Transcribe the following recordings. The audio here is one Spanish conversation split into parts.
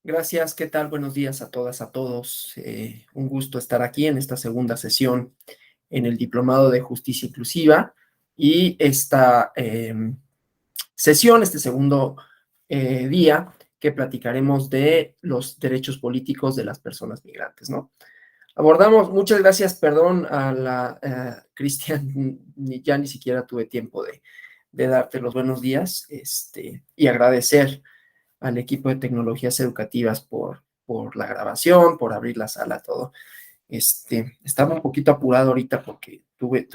Gracias, ¿qué tal? Buenos días a todas, a todos. Un gusto estar aquí en esta segunda sesión en el Diplomado de Justicia Inclusiva y esta sesión, este segundo día, que platicaremos de los derechos políticos de las personas migrantes, ¿no? Abordamos, muchas gracias, perdón a la Cristian, ya ni siquiera tuve tiempo de darte los buenos días, y agradecer al equipo de tecnologías educativas por la grabación, por abrir la sala, todo. Estaba un poquito apurado ahorita porque tuve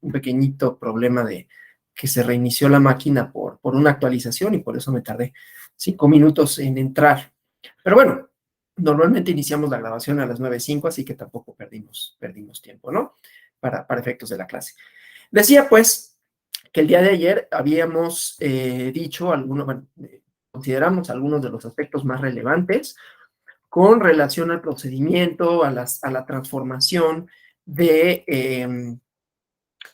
un pequeñito problema de que se reinició la máquina por una actualización y por eso me tardé 5 minutos en entrar. Pero bueno, normalmente iniciamos la grabación a las 9:05, así que tampoco perdimos tiempo, ¿no? Para efectos de la clase. Decía, pues, que el día de ayer habíamos dicho bueno, consideramos algunos de los aspectos más relevantes con relación al procedimiento, a la transformación de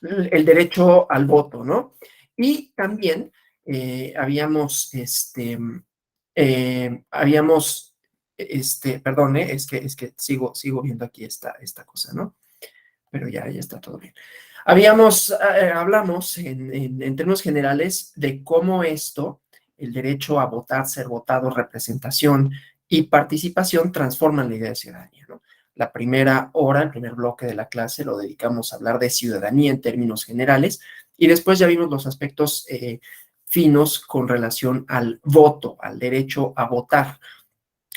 el derecho al voto, ¿no? Y también habíamos, perdón, es que sigo viendo aquí esta cosa, ¿no? Pero ya está todo bien. Hablamos en términos generales de cómo el derecho a votar, ser votado, representación y participación transforman la idea de ciudadanía, ¿no? La primera hora, el primer bloque de la clase lo dedicamos a hablar de ciudadanía en términos generales y después ya vimos los aspectos finos con relación al voto, al derecho a votar.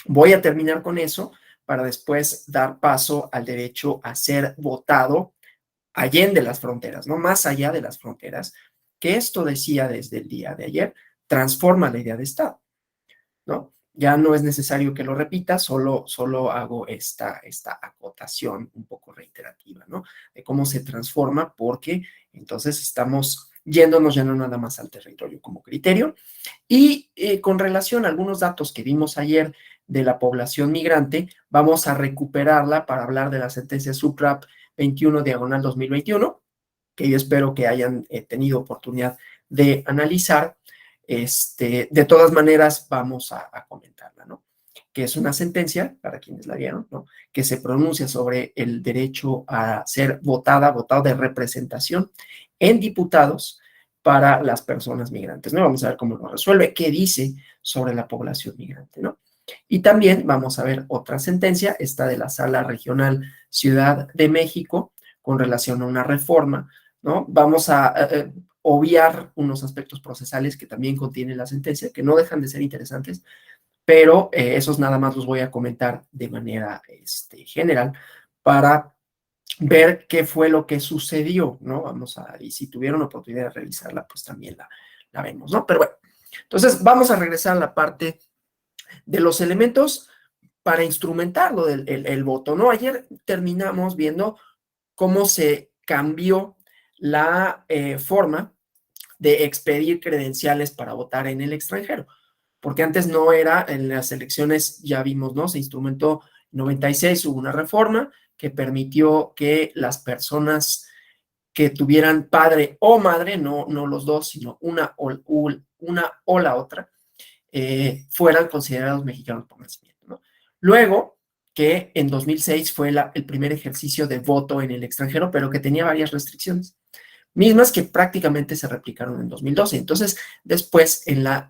Voy a terminar con eso para después dar paso al derecho a ser votado allende las fronteras, ¿no? Más allá de las fronteras, que esto decía desde el día de ayer, transforma la idea de Estado, ¿no? Ya no es necesario que lo repita, solo hago esta acotación un poco reiterativa, ¿no? De cómo se transforma, porque entonces estamos yéndonos ya no nada más al territorio como criterio. Y con relación a algunos datos que vimos ayer de la población migrante, vamos a recuperarla para hablar de la sentencia SUPRAP 21/2021, que yo espero que hayan tenido oportunidad de analizar. De todas maneras, vamos a comentarla, ¿no? Que es una sentencia, para quienes la vieron, ¿no? Que se pronuncia sobre el derecho a ser votado de representación en diputados para las personas migrantes, ¿no? Vamos a ver cómo lo resuelve, qué dice sobre la población migrante, ¿no? Y también vamos a ver otra sentencia, esta de la Sala Regional Ciudad de México, con relación a una reforma, ¿no? Vamos a obviar unos aspectos procesales que también contiene la sentencia, que no dejan de ser interesantes, pero esos nada más los voy a comentar de manera general para ver qué fue lo que sucedió, ¿no? Y si tuvieron oportunidad de revisarla, pues también la vemos, ¿no? Pero bueno, entonces vamos a regresar a la parte de los elementos para instrumentarlo el voto, ¿no? Ayer terminamos viendo cómo se cambió la forma de expedir credenciales para votar en el extranjero, porque antes no era, en las elecciones ya vimos, ¿no? Se instrumentó en 96, hubo una reforma que permitió que las personas que tuvieran padre o madre, no los dos, sino una o la otra, fueran considerados mexicanos por nacimiento, ¿no? Luego, que en 2006 fue el primer ejercicio de voto en el extranjero, pero que tenía varias restricciones, mismas que prácticamente se replicaron en 2012. Entonces, después, en la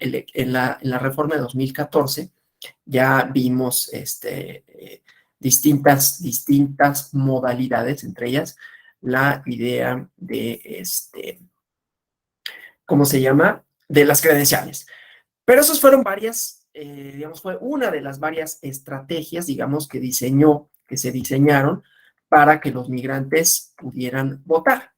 reforma de 2014, ya vimos distintas modalidades, entre ellas la idea de, ¿cómo se llama? De las credenciales. Pero esos fueron digamos, fue una de las varias estrategias, digamos, que se diseñaron para que los migrantes pudieran votar.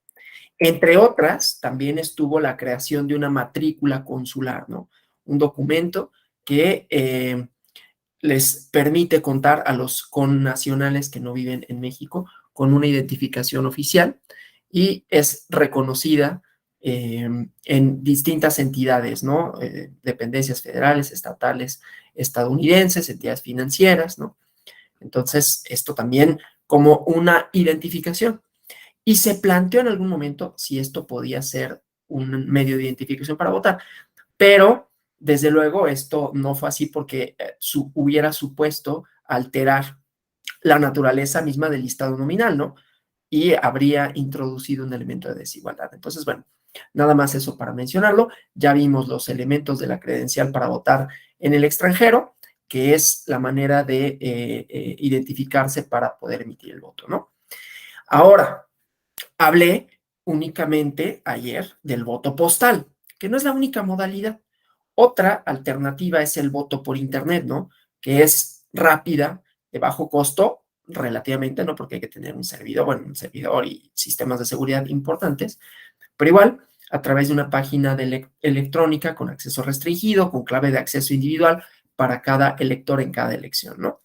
Entre otras, también estuvo la creación de una matrícula consular, ¿no? Un documento que les permite contar a los connacionales que no viven en México con una identificación oficial y es reconocida en distintas entidades, ¿no? Dependencias federales, estatales, estadounidenses, entidades financieras, ¿no? Entonces, esto también como una identificación. Y se planteó en algún momento si esto podía ser un medio de identificación para votar, pero Desde luego, esto no fue así porque hubiera supuesto alterar la naturaleza misma del listado nominal, ¿no? Y habría introducido un elemento de desigualdad. Entonces, bueno, nada más eso para mencionarlo. Ya vimos los elementos de la credencial para votar en el extranjero, que es la manera de identificarse para poder emitir el voto, ¿no? Ahora, hablé únicamente ayer del voto postal, que no es la única modalidad. Otra alternativa es el voto por Internet, ¿no? Que es rápida, de bajo costo, relativamente, ¿no? Porque hay que tener un servidor, bueno, un servidor y sistemas de seguridad importantes, pero igual, a través de una página de electrónica con acceso restringido, con clave de acceso individual para cada elector en cada elección, ¿no?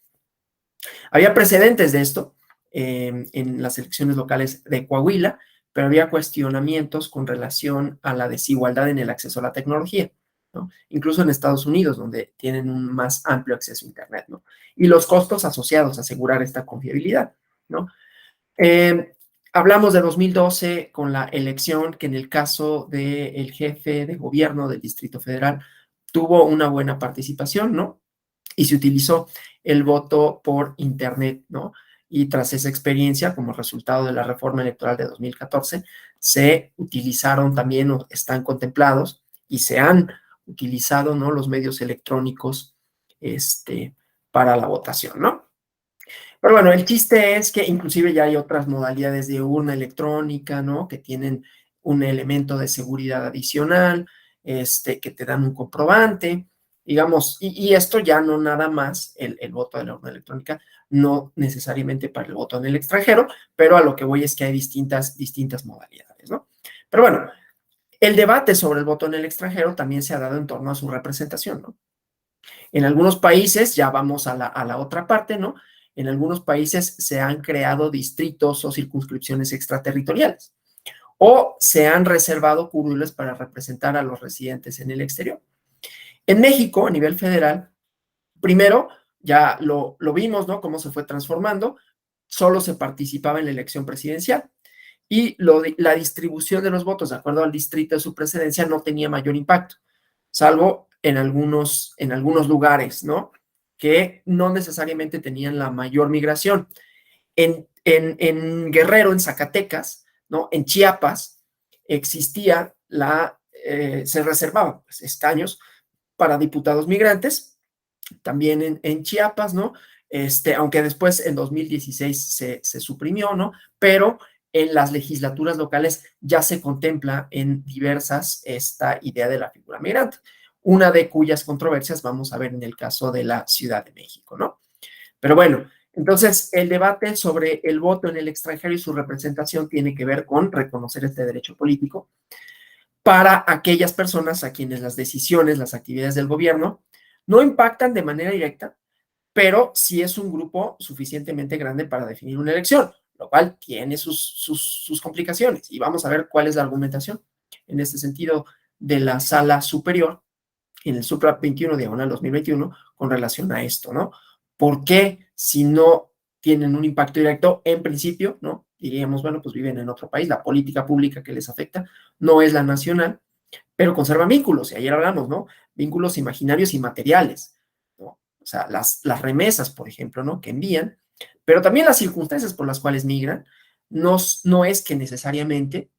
Había precedentes de esto en las elecciones locales de Coahuila, pero había cuestionamientos con relación a la desigualdad en el acceso a la tecnología, ¿no? Incluso en Estados Unidos, donde tienen un más amplio acceso a Internet, ¿no? Y los costos asociados a asegurar esta confiabilidad, ¿no? Eh, Hablamos de 2012 con la elección que en el caso del jefe de gobierno del Distrito Federal tuvo una buena participación, ¿no? Y se utilizó el voto por Internet, ¿no? Y tras esa experiencia, como resultado de la reforma electoral de 2014, se utilizaron también o están contemplados y se han utilizado, ¿no? Los medios electrónicos para la votación, ¿no? Pero bueno, el chiste es que inclusive ya hay otras modalidades de urna electrónica, ¿no? Que tienen un elemento de seguridad adicional, que te dan un comprobante, digamos, y esto ya no nada más el voto de la urna electrónica, no necesariamente para el voto en el extranjero, pero a lo que voy es que hay distintas modalidades, ¿no? Pero bueno, el debate sobre el voto en el extranjero también se ha dado en torno a su representación, ¿no? En algunos países, ya vamos a la otra parte, ¿no? En algunos países se han creado distritos o circunscripciones extraterritoriales o se han reservado curules para representar a los residentes en el exterior. En México, a nivel federal, primero, ya lo vimos, ¿no? Cómo se fue transformando, solo se participaba en la elección presidencial y la distribución de los votos de acuerdo al distrito de su presidencia no tenía mayor impacto, salvo en algunos lugares, ¿no? Que no necesariamente tenían la mayor migración. En Guerrero, en Zacatecas, ¿no? En Chiapas, existía se reservaban pues, escaños para diputados migrantes, también en Chiapas, ¿no? Aunque después en 2016 se suprimió, ¿no? Pero en las legislaturas locales ya se contempla en diversas esta idea de la figura migrante, una de cuyas controversias vamos a ver en el caso de la Ciudad de México, ¿no? Pero bueno, entonces el debate sobre el voto en el extranjero y su representación tiene que ver con reconocer este derecho político para aquellas personas a quienes las decisiones, las actividades del gobierno no impactan de manera directa, pero sí es un grupo suficientemente grande para definir una elección, lo cual tiene sus complicaciones. Y vamos a ver cuál es la argumentación en este sentido de la sala superior en el Supra 21 diagonal 2021 con relación a esto, ¿no? ¿Por qué si no tienen un impacto directo, en principio, ¿no? Diríamos, bueno, pues viven en otro país, la política pública que les afecta no es la nacional, pero conservan vínculos, y ayer hablamos, ¿no? Vínculos imaginarios y materiales, ¿no? O sea, las remesas, por ejemplo, ¿no? Que envían, pero también las circunstancias por las cuales migran, no es que necesariamente,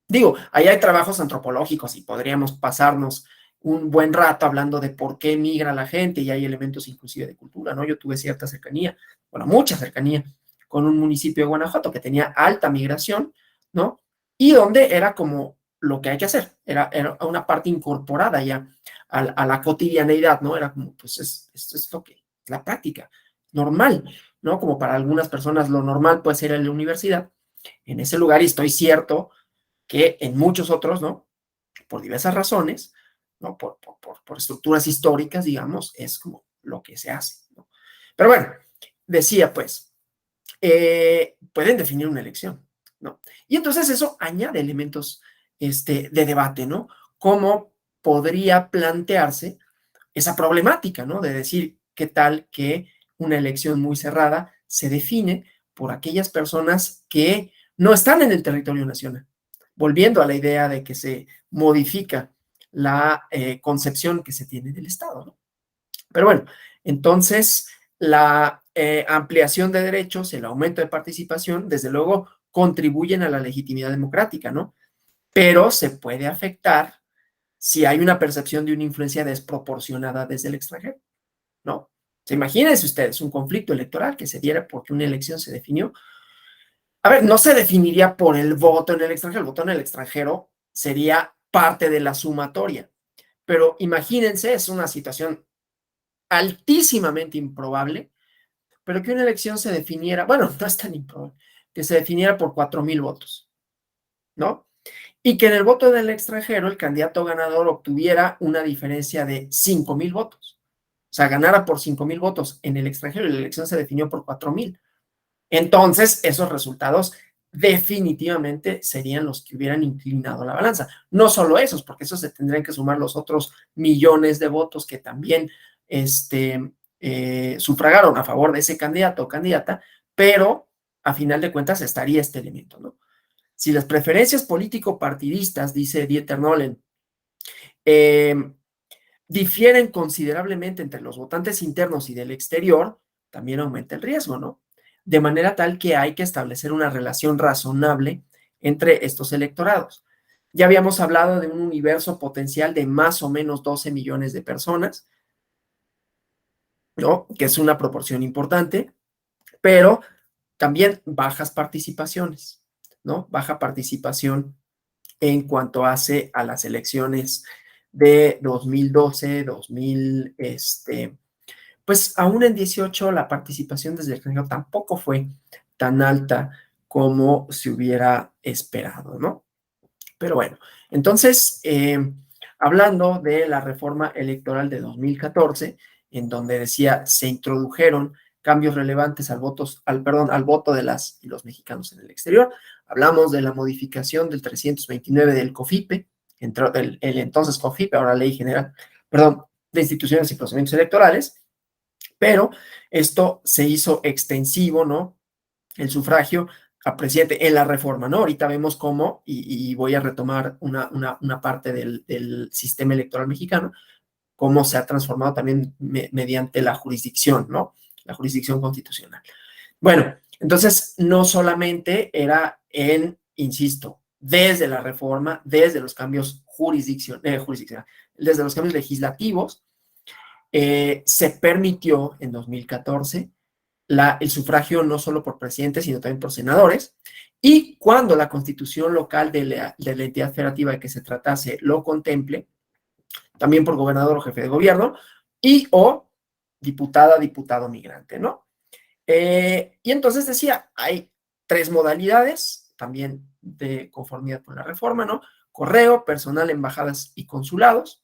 digo, ahí hay trabajos antropológicos y podríamos pasarnos un buen rato hablando de por qué migra la gente y hay elementos inclusive de cultura, ¿no? Yo tuve cierta cercanía, bueno, mucha cercanía con un municipio de Guanajuato que tenía alta migración, ¿no? Y donde era como lo que hay que hacer, era una parte incorporada ya a la cotidianeidad, ¿no? Era como, pues esto es lo que, es la práctica normal, ¿no? Como para algunas personas lo normal puede ser en la universidad, en ese lugar, y estoy cierto que en muchos otros, ¿no? Por diversas razones, ¿no? Por estructuras históricas, digamos, es como lo que se hace, ¿no? Pero bueno, decía pues, pueden definir una elección, ¿no? Y entonces eso añade elementos de debate, ¿no? ¿Cómo podría plantearse esa problemática, ¿no? De decir, ¿qué tal que una elección muy cerrada se define por aquellas personas que no están en el territorio nacional? Volviendo a la idea de que se modifica la concepción que se tiene del Estado, ¿no? Pero bueno, entonces la ampliación de derechos, el aumento de participación, desde luego contribuyen a la legitimidad democrática, ¿no? Pero se puede afectar si hay una percepción de una influencia desproporcionada desde el extranjero, ¿no? Se imagínense ustedes un conflicto electoral que se diera porque una elección se definió. A ver, no se definiría por el voto en el extranjero, el voto en el extranjero sería parte de la sumatoria, pero imagínense, es una situación altísimamente improbable, pero que una elección se definiera, bueno, no es tan improbable, que se definiera por 4,000 votos, ¿no? Y que en el voto del extranjero el candidato ganador obtuviera una diferencia de 5,000 votos. O sea, ganara por 5,000 votos en el extranjero y la elección se definió por 4,000. Entonces, esos resultados definitivamente serían los que hubieran inclinado la balanza. No solo esos, porque esos se tendrían que sumar los otros millones de votos que también sufragaron a favor de ese candidato o candidata, pero a final de cuentas estaría este elemento, ¿no? Si las preferencias político-partidistas, dice Dieter Nolen, eh, difieren considerablemente entre los votantes internos y del exterior, también aumenta el riesgo, ¿no? De manera tal que hay que establecer una relación razonable entre estos electorados. Ya habíamos hablado de un universo potencial de más o menos 12 millones de personas, ¿no? Que es una proporción importante, pero también bajas participaciones, ¿no? Baja participación en cuanto hace a las elecciones de 2012, 2000, pues aún en 18 la participación desde el extranjero tampoco fue tan alta como se hubiera esperado, ¿no? Pero bueno, entonces, hablando de la reforma electoral de 2014, en donde decía se introdujeron cambios relevantes al voto de las y los mexicanos en el exterior, hablamos de la modificación del 329 del COFIPE, el entonces COFIPE, ahora Ley General, perdón, de Instituciones y Procedimientos Electorales, pero esto se hizo extensivo, ¿no? El sufragio a presidente en la reforma, ¿no? Ahorita vemos cómo, y voy a retomar una parte del sistema electoral mexicano, cómo se ha transformado también mediante la jurisdicción, ¿no? La jurisdicción constitucional. Bueno, entonces no solamente era insisto, desde la reforma, desde los cambios desde los cambios legislativos, se permitió en 2014 el sufragio no solo por presidentes, sino también por senadores, y cuando la constitución local de la entidad federativa de que se tratase lo contemple, también por gobernador o jefe de gobierno, y o diputada, diputado migrante, ¿no? Y entonces decía, hay 3 modalidades, también de conformidad con la reforma, ¿no? Correo, personal, embajadas y consulados,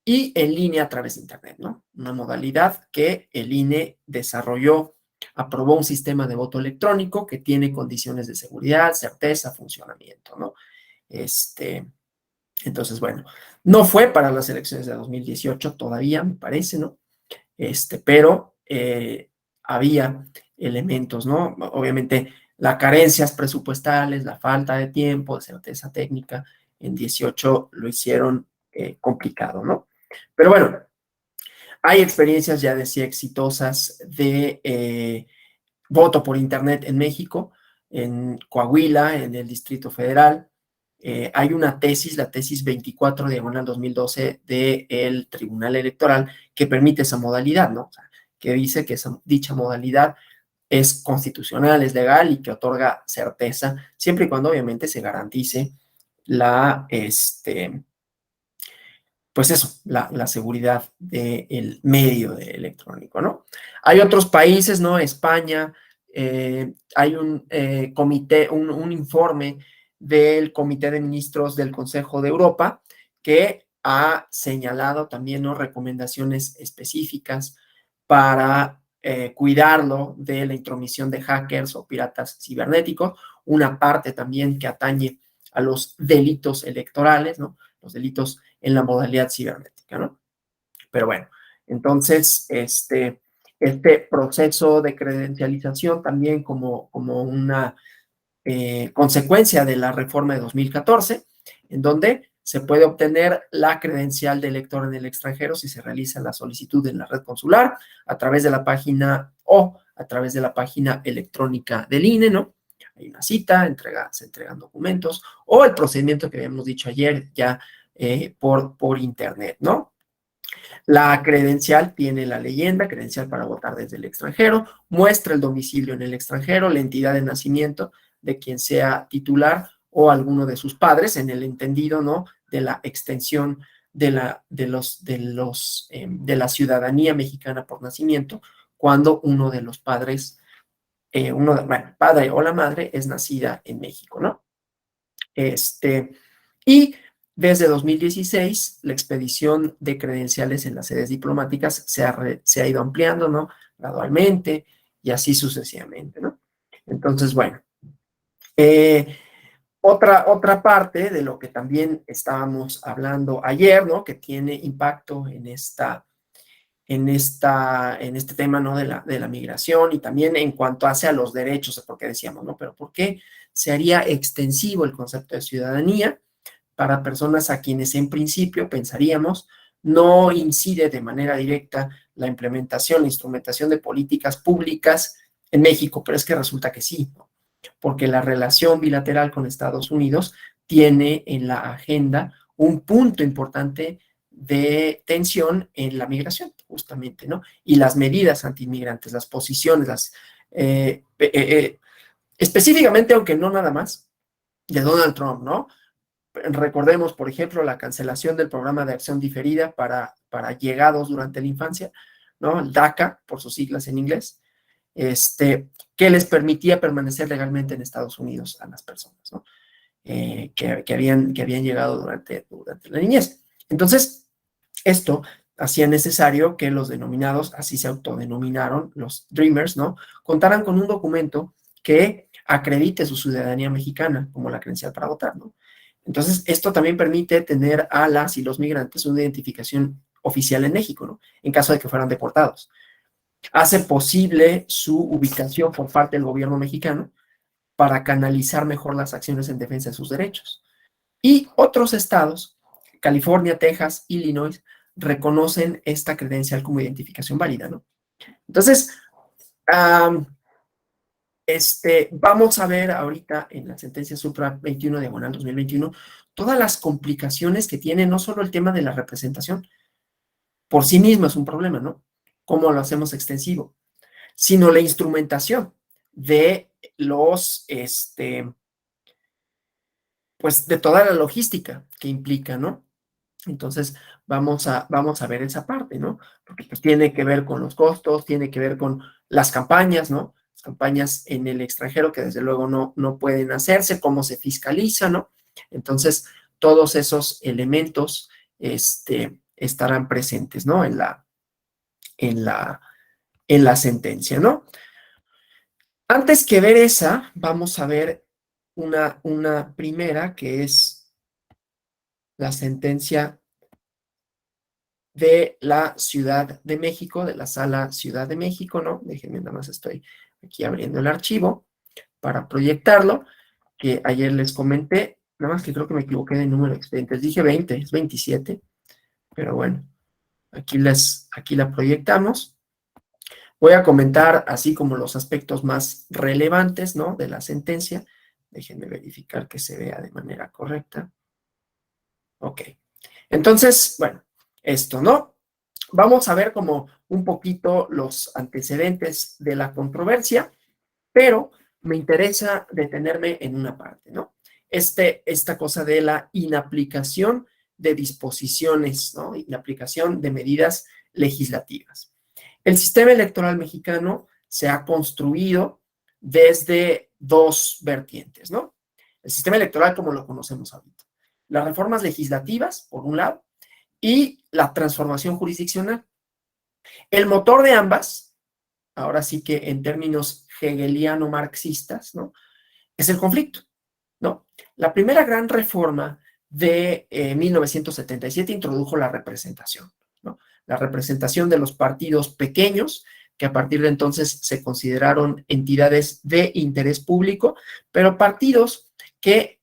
y en línea a través de Internet, ¿no? Una modalidad que el INE desarrolló, aprobó un sistema de voto electrónico que tiene condiciones de seguridad, certeza, funcionamiento, ¿no? Entonces, bueno, no fue para las elecciones de 2018 todavía, me parece, ¿no? Pero había elementos, ¿no? Obviamente, las carencias presupuestales, la falta de tiempo, de certeza técnica, en 18 lo hicieron complicado, ¿no? Pero bueno, hay experiencias, ya decía, exitosas de voto por Internet en México, en Coahuila, en el Distrito Federal. Hay una tesis, la tesis 24 diagonal 2012 del Tribunal Electoral que permite esa modalidad, ¿no? O sea, que dice que dicha modalidad es constitucional, es legal y que otorga certeza, siempre y cuando obviamente se garantice la, pues eso, la seguridad del medio electrónico, ¿no? Hay otros países, ¿no? España, hay un comité, un informe del Comité de Ministros del Consejo de Europa que ha señalado también, ¿no? Recomendaciones específicas para cuidarlo de la intromisión de hackers o piratas cibernéticos, una parte también que atañe a los delitos electorales, ¿no? Los delitos en la modalidad cibernética, ¿no? Pero bueno, entonces, este proceso de credencialización también como una consecuencia de la reforma de 2014, en donde se puede obtener la credencial de elector en el extranjero si se realiza la solicitud en la red consular a través de la página o a través de la página electrónica del INE, ¿no? Hay una cita, se entregan documentos o el procedimiento que habíamos dicho ayer ya por internet, ¿no? La credencial tiene la leyenda, credencial para votar desde el extranjero, muestra el domicilio en el extranjero, la entidad de nacimiento de quien sea titular o alguno de sus padres, en el entendido, ¿no?, de la extensión de la ciudadanía mexicana por nacimiento, cuando uno de los padres, el padre o la madre es nacida en México, ¿no? Y desde 2016, la expedición de credenciales en las sedes diplomáticas se ha ido ampliando, ¿no? Gradualmente y así sucesivamente, ¿no? Entonces, bueno, otra parte de lo que también estábamos hablando ayer, ¿no? Que tiene impacto en este tema, ¿no?, de la migración y también en cuanto hace a los derechos, porque decíamos, ¿no? Pero ¿por qué se haría extensivo el concepto de ciudadanía para personas a quienes en principio pensaríamos no incide de manera directa la implementación, la instrumentación de políticas públicas en México? Pero es que resulta que sí, ¿no? Porque la relación bilateral con Estados Unidos tiene en la agenda un punto importante de tensión en la migración, justamente, ¿no? Y las medidas antiinmigrantes, las posiciones, específicamente, aunque no nada más, de Donald Trump, ¿no? Recordemos, por ejemplo, la cancelación del programa de acción diferida para llegados durante la infancia, ¿no? El DACA, por sus siglas en inglés, que les permitía permanecer legalmente en Estados Unidos a las personas, ¿no? Que habían llegado durante la niñez. Entonces, esto hacía necesario que los denominados, así se autodenominaron, los Dreamers, ¿no?, contaran con un documento que acredite su ciudadanía mexicana, como la credencial para votar, ¿no? Entonces, esto también permite tener a las y los migrantes una identificación oficial en México, ¿no?, en caso de que fueran deportados. Hace posible su ubicación por parte del gobierno mexicano para canalizar mejor las acciones en defensa de sus derechos. Y otros estados, California, Texas, Illinois, reconocen esta credencial como identificación válida, ¿no? Entonces, vamos a ver ahorita en la sentencia Supra 21 diagonal 2021 todas las complicaciones que tiene no solo el tema de la representación, por sí mismo es un problema, ¿no? ¿Cómo lo hacemos extensivo? Sino la instrumentación de pues de toda la logística que implica, ¿no? Entonces, vamos a ver esa parte, ¿no? Porque pues tiene que ver con los costos, tiene que ver con las campañas, ¿no? Las campañas en el extranjero que desde luego no pueden hacerse, cómo se fiscaliza, ¿no? Entonces, todos esos elementos estarán presentes, ¿no? En la sentencia, ¿no? Antes que ver esa, vamos a ver una primera que es la sentencia de la Ciudad de México, de la Sala Ciudad de México, ¿no? Déjenme, nada más estoy aquí abriendo el archivo para proyectarlo, que ayer les comenté, nada más que creo que me equivoqué de número de expedientes, dije 20, es 27, pero bueno, aquí la proyectamos. Voy a comentar así como los aspectos más relevantes, ¿no?, de la sentencia. Déjenme verificar que se vea de manera correcta. Ok. Entonces, bueno, esto, ¿no? Vamos a ver como un poquito los antecedentes de la controversia, pero me interesa detenerme en una parte, ¿no? Esta cosa de la inaplicación de disposiciones, ¿no? Inaplicación de medidas legislativas. El sistema electoral mexicano se ha construido desde dos vertientes, ¿no? El sistema electoral como lo conocemos ahorita. Las reformas legislativas, por un lado, y la transformación jurisdiccional. El motor de ambas, ahora sí que en términos hegeliano-marxistas, ¿no?, es el conflicto, ¿no? La primera gran reforma de 1977 introdujo la representación, ¿no? La representación de los partidos pequeños, que a partir de entonces se consideraron entidades de interés público, pero partidos que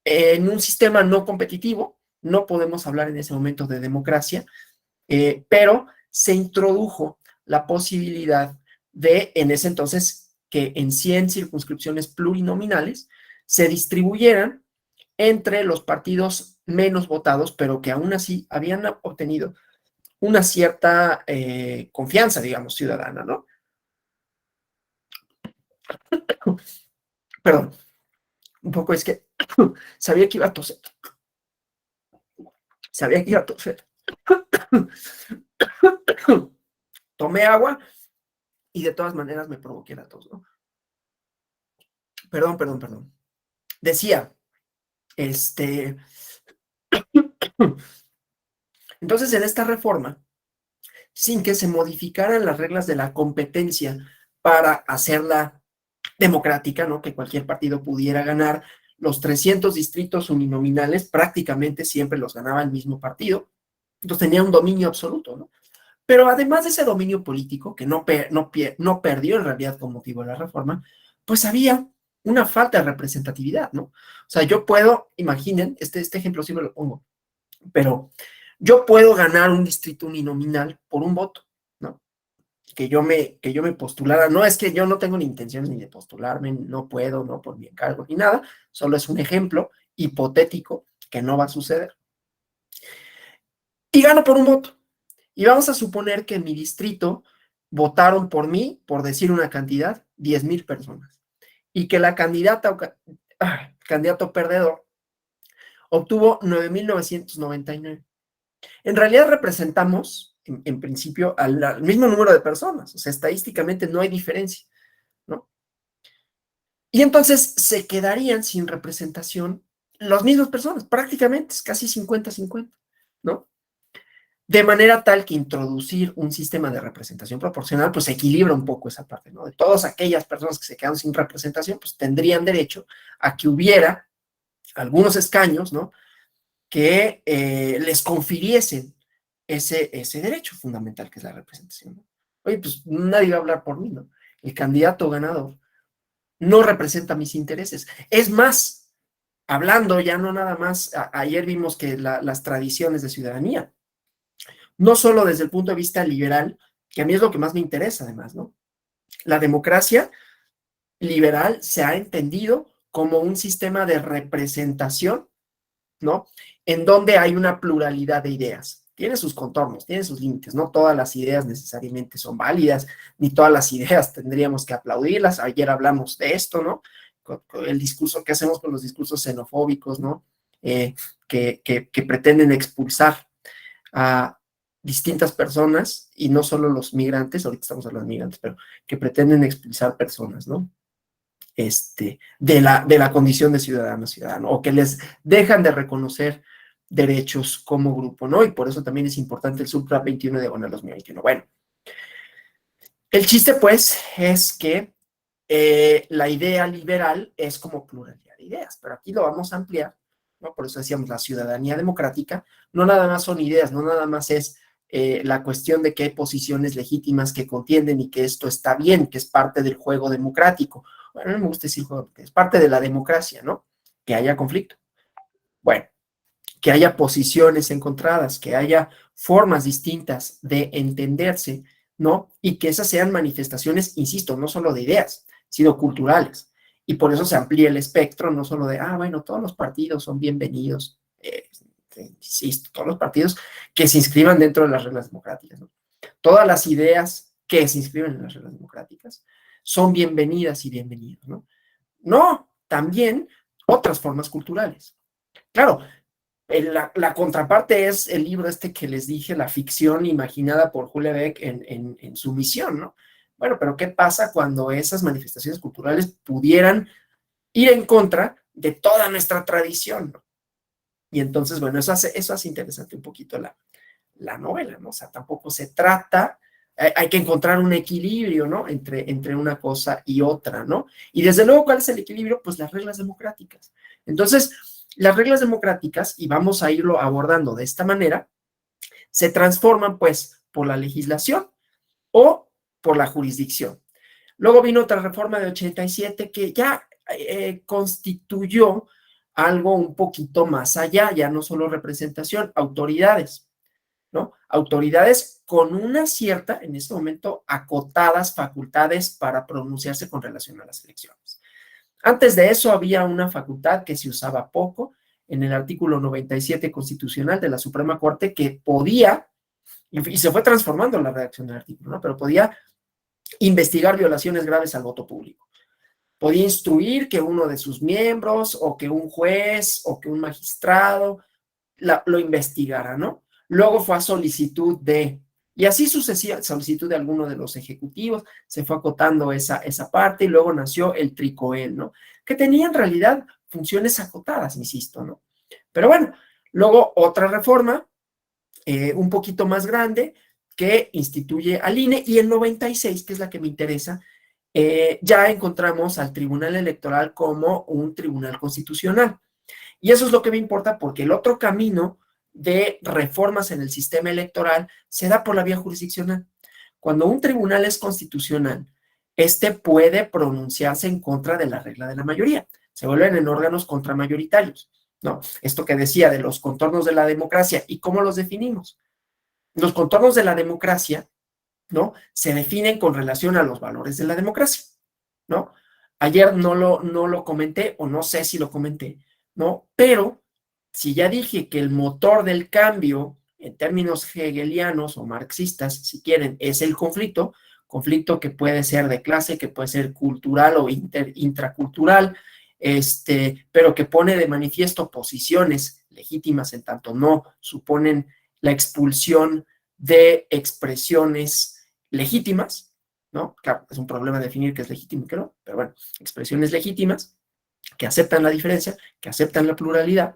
en un sistema no competitivo, no podemos hablar en ese momento de democracia, pero se introdujo la posibilidad de, en ese entonces, que en 100 circunscripciones plurinominales se distribuyeran entre los partidos menos votados, pero que aún así habían obtenido una cierta confianza, digamos, ciudadana, ¿no? Perdón, un poco es que sabía que iba a toser, sabía que iba a toser. Tomé agua y de todas maneras me provoqué la tos, ¿no? Perdón. Decía, este, entonces en esta reforma, sin que se modificaran las reglas de la competencia para hacerla democrática, ¿no? Que cualquier partido pudiera ganar los 300 distritos uninominales, prácticamente siempre los ganaba el mismo partido, entonces tenía un dominio absoluto, ¿no? Pero además de ese dominio político, que no perdió en realidad con motivo de la reforma, pues había una falta de representatividad, ¿no? O sea, yo puedo, imaginen, este ejemplo sí me lo pongo, pero yo puedo ganar un distrito uninominal por un voto, ¿no? Que yo me postulara, no es que yo no tengo ni intenciones ni de postularme, no puedo, no por mi encargo ni nada, solo es un ejemplo hipotético que no va a suceder. Y gano por un voto. Y vamos a suponer que en mi distrito votaron por mí, por decir una cantidad, 10,000 personas. Y que la candidata candidato perdedor obtuvo 9,999. En realidad representamos, en principio, al mismo número de personas. O sea, estadísticamente no hay diferencia, ¿no? Y entonces se quedarían sin representación las mismas personas, prácticamente, es casi 50-50, ¿no? De manera tal que introducir un sistema de representación proporcional, pues equilibra un poco esa parte, ¿no? De todas aquellas personas que se quedan sin representación, pues tendrían derecho a que hubiera algunos escaños, ¿no? Que les confiriesen ese derecho fundamental que es la representación, ¿no? Oye, pues nadie va a hablar por mí, ¿no? El candidato ganador no representa mis intereses. Es más, hablando ya no nada más, ayer vimos que las tradiciones de ciudadanía, no solo desde el punto de vista liberal, que a mí es lo que más me interesa además, ¿no? La democracia liberal se ha entendido como un sistema de representación, ¿no? En donde hay una pluralidad de ideas. Tiene sus contornos, tiene sus límites, no todas las ideas necesariamente son válidas, ni todas las ideas tendríamos que aplaudirlas. Ayer hablamos de esto, ¿no? Con el discurso que hacemos con los discursos xenofóbicos, ¿no? Que pretenden expulsar a distintas personas, y no solo los migrantes, ahorita estamos hablando de migrantes, pero que pretenden expulsar personas, ¿no? De la condición de ciudadano, o que les dejan de reconocer derechos como grupo, ¿no? Y por eso también es importante el Subplan 21 de diagonal 2021. Bueno, el chiste, pues, es que la idea liberal es como pluralidad de ideas, pero aquí lo vamos a ampliar, ¿no? Por eso decíamos, la ciudadanía democrática no nada más son ideas, no nada más es la cuestión de que hay posiciones legítimas que contienden y que esto está bien, que es parte del juego democrático. Bueno, no me gusta decir juego, porque es parte de la democracia, ¿no? Que haya conflicto. Bueno, que haya posiciones encontradas, que haya formas distintas de entenderse, ¿no? Y que esas sean manifestaciones, insisto, no solo de ideas, sino culturales. Y por eso se amplía el espectro, no solo de, bueno, todos los partidos son bienvenidos, insisto, todos los partidos que se inscriban dentro de las reglas democráticas, ¿no? Todas las ideas que se inscriben en las reglas democráticas son bienvenidas y bienvenidos, ¿no? No, también otras formas culturales. Claro, la contraparte es el libro este que les dije, la ficción imaginada por Julia Beck en su misión, ¿no? Bueno, pero ¿qué pasa cuando esas manifestaciones culturales pudieran ir en contra de toda nuestra tradición, ¿no? Y entonces, bueno, eso hace interesante un poquito la novela, ¿no? O sea, tampoco se trata, hay que encontrar un equilibrio, ¿no? Entre una cosa y otra, ¿no? Y desde luego, ¿cuál es el equilibrio? Pues las reglas democráticas. Entonces, las reglas democráticas, y vamos a irlo abordando de esta manera, se transforman pues por la legislación o por la jurisdicción. Luego vino otra reforma de 87 que ya constituyó algo un poquito más allá, ya no solo representación, autoridades, ¿no? Autoridades con una cierta, en este momento, acotadas facultades para pronunciarse con relación a las elecciones. Antes de eso había una facultad que se usaba poco en el artículo 97 constitucional de la Suprema Corte que podía, y se fue transformando la redacción del artículo, ¿no? Pero podía investigar violaciones graves al voto público. Podía instruir que uno de sus miembros o que un juez o que un magistrado lo investigara, ¿no? Luego fue a solicitud de, y así sucesivamente, solicitud de alguno de los ejecutivos, se fue acotando esa parte y luego nació el TRICOEL, ¿no? Que tenía en realidad funciones acotadas, insisto, ¿no? Pero bueno, luego otra reforma, un poquito más grande, que instituye al INE, y el 96, que es la que me interesa, ya encontramos al Tribunal Electoral como un tribunal constitucional. Y eso es lo que me importa porque el otro camino de reformas en el sistema electoral se da por la vía jurisdiccional. Cuando un tribunal es constitucional, este puede pronunciarse en contra de la regla de la mayoría. Se vuelven en órganos contramayoritarios. ¿No? Esto que decía de los contornos de la democracia y cómo los definimos. Los contornos de la democracia, ¿no? Se definen con relación a los valores de la democracia, ¿no? Ayer no lo comenté, o no sé si lo comenté, ¿no? Pero si ya dije que el motor del cambio, en términos hegelianos o marxistas, si quieren, es el conflicto que puede ser de clase, que puede ser cultural o intracultural, pero que pone de manifiesto posiciones legítimas en tanto no suponen la expulsión de expresiones legítimas, ¿no? Claro, es un problema definir qué es legítimo y qué no, pero bueno, expresiones legítimas que aceptan la diferencia, que aceptan la pluralidad.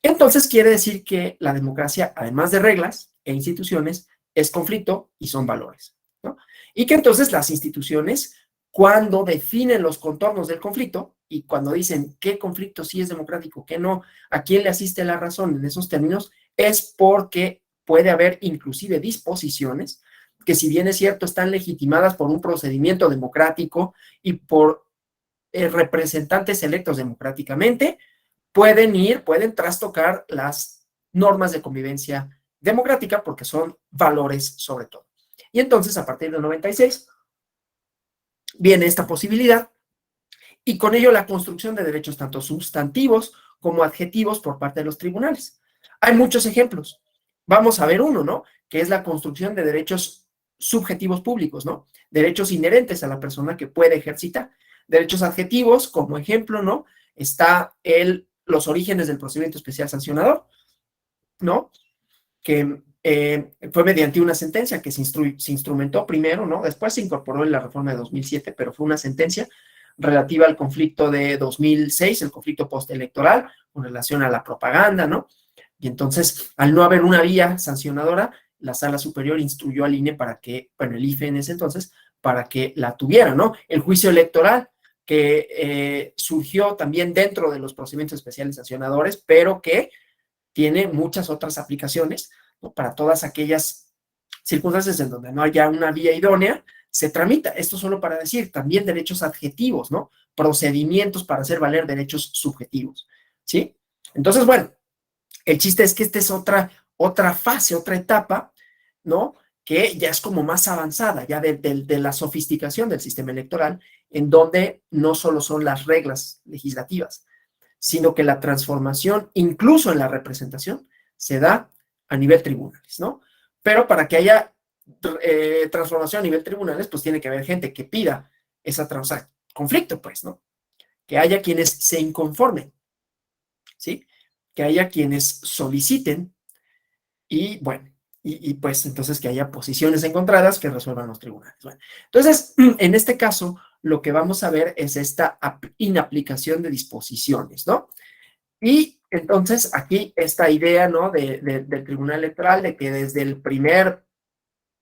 Entonces quiere decir que la democracia, además de reglas e instituciones, es conflicto y son valores, ¿no? Y que entonces las instituciones, cuando definen los contornos del conflicto y cuando dicen qué conflicto sí es democrático, qué no, a quién le asiste la razón en esos términos, es porque puede haber inclusive disposiciones que, si bien es cierto, están legitimadas por un procedimiento democrático y por representantes electos democráticamente, pueden trastocar las normas de convivencia democrática porque son valores sobre todo. Y entonces, a partir del 96, viene esta posibilidad y con ello la construcción de derechos tanto sustantivos como adjetivos por parte de los tribunales. Hay muchos ejemplos. Vamos a ver uno, ¿no? Que es la construcción de derechos subjetivos públicos, ¿no? Derechos inherentes a la persona que puede ejercitar. Derechos adjetivos, como ejemplo, ¿no? Está los orígenes del procedimiento especial sancionador, ¿no? Que fue mediante una sentencia que se instrumentó primero, ¿no? Después se incorporó en la reforma de 2007, pero fue una sentencia relativa al conflicto de 2006, el conflicto postelectoral, con relación a la propaganda, ¿no? Y entonces, al no haber una vía sancionadora, la Sala Superior instruyó al INE para que, bueno, el IFE en ese entonces, para que la tuviera, ¿no? El juicio electoral, que surgió también dentro de los procedimientos especiales sancionadores, pero que tiene muchas otras aplicaciones, ¿no? Para todas aquellas circunstancias en donde no haya una vía idónea, se tramita. Esto solo para decir, también derechos adjetivos, ¿no? Procedimientos para hacer valer derechos subjetivos, ¿sí? Entonces, bueno, el chiste es que esta es otra fase, otra etapa, ¿no? Que ya es como más avanzada, ya de la sofisticación del sistema electoral, en donde no solo son las reglas legislativas, sino que la transformación, incluso en la representación, se da a nivel tribunales, ¿no? Pero para que haya transformación a nivel tribunales, pues tiene que haber gente que pida esa conflicto, pues, ¿no? Que haya quienes se inconformen, ¿sí? Que haya quienes soliciten y, bueno, pues entonces que haya posiciones encontradas que resuelvan los tribunales. Bueno, entonces, en este caso, lo que vamos a ver es esta inaplicación de disposiciones, ¿no? Y entonces aquí esta idea, ¿no? Del Tribunal Electoral, de que desde el primer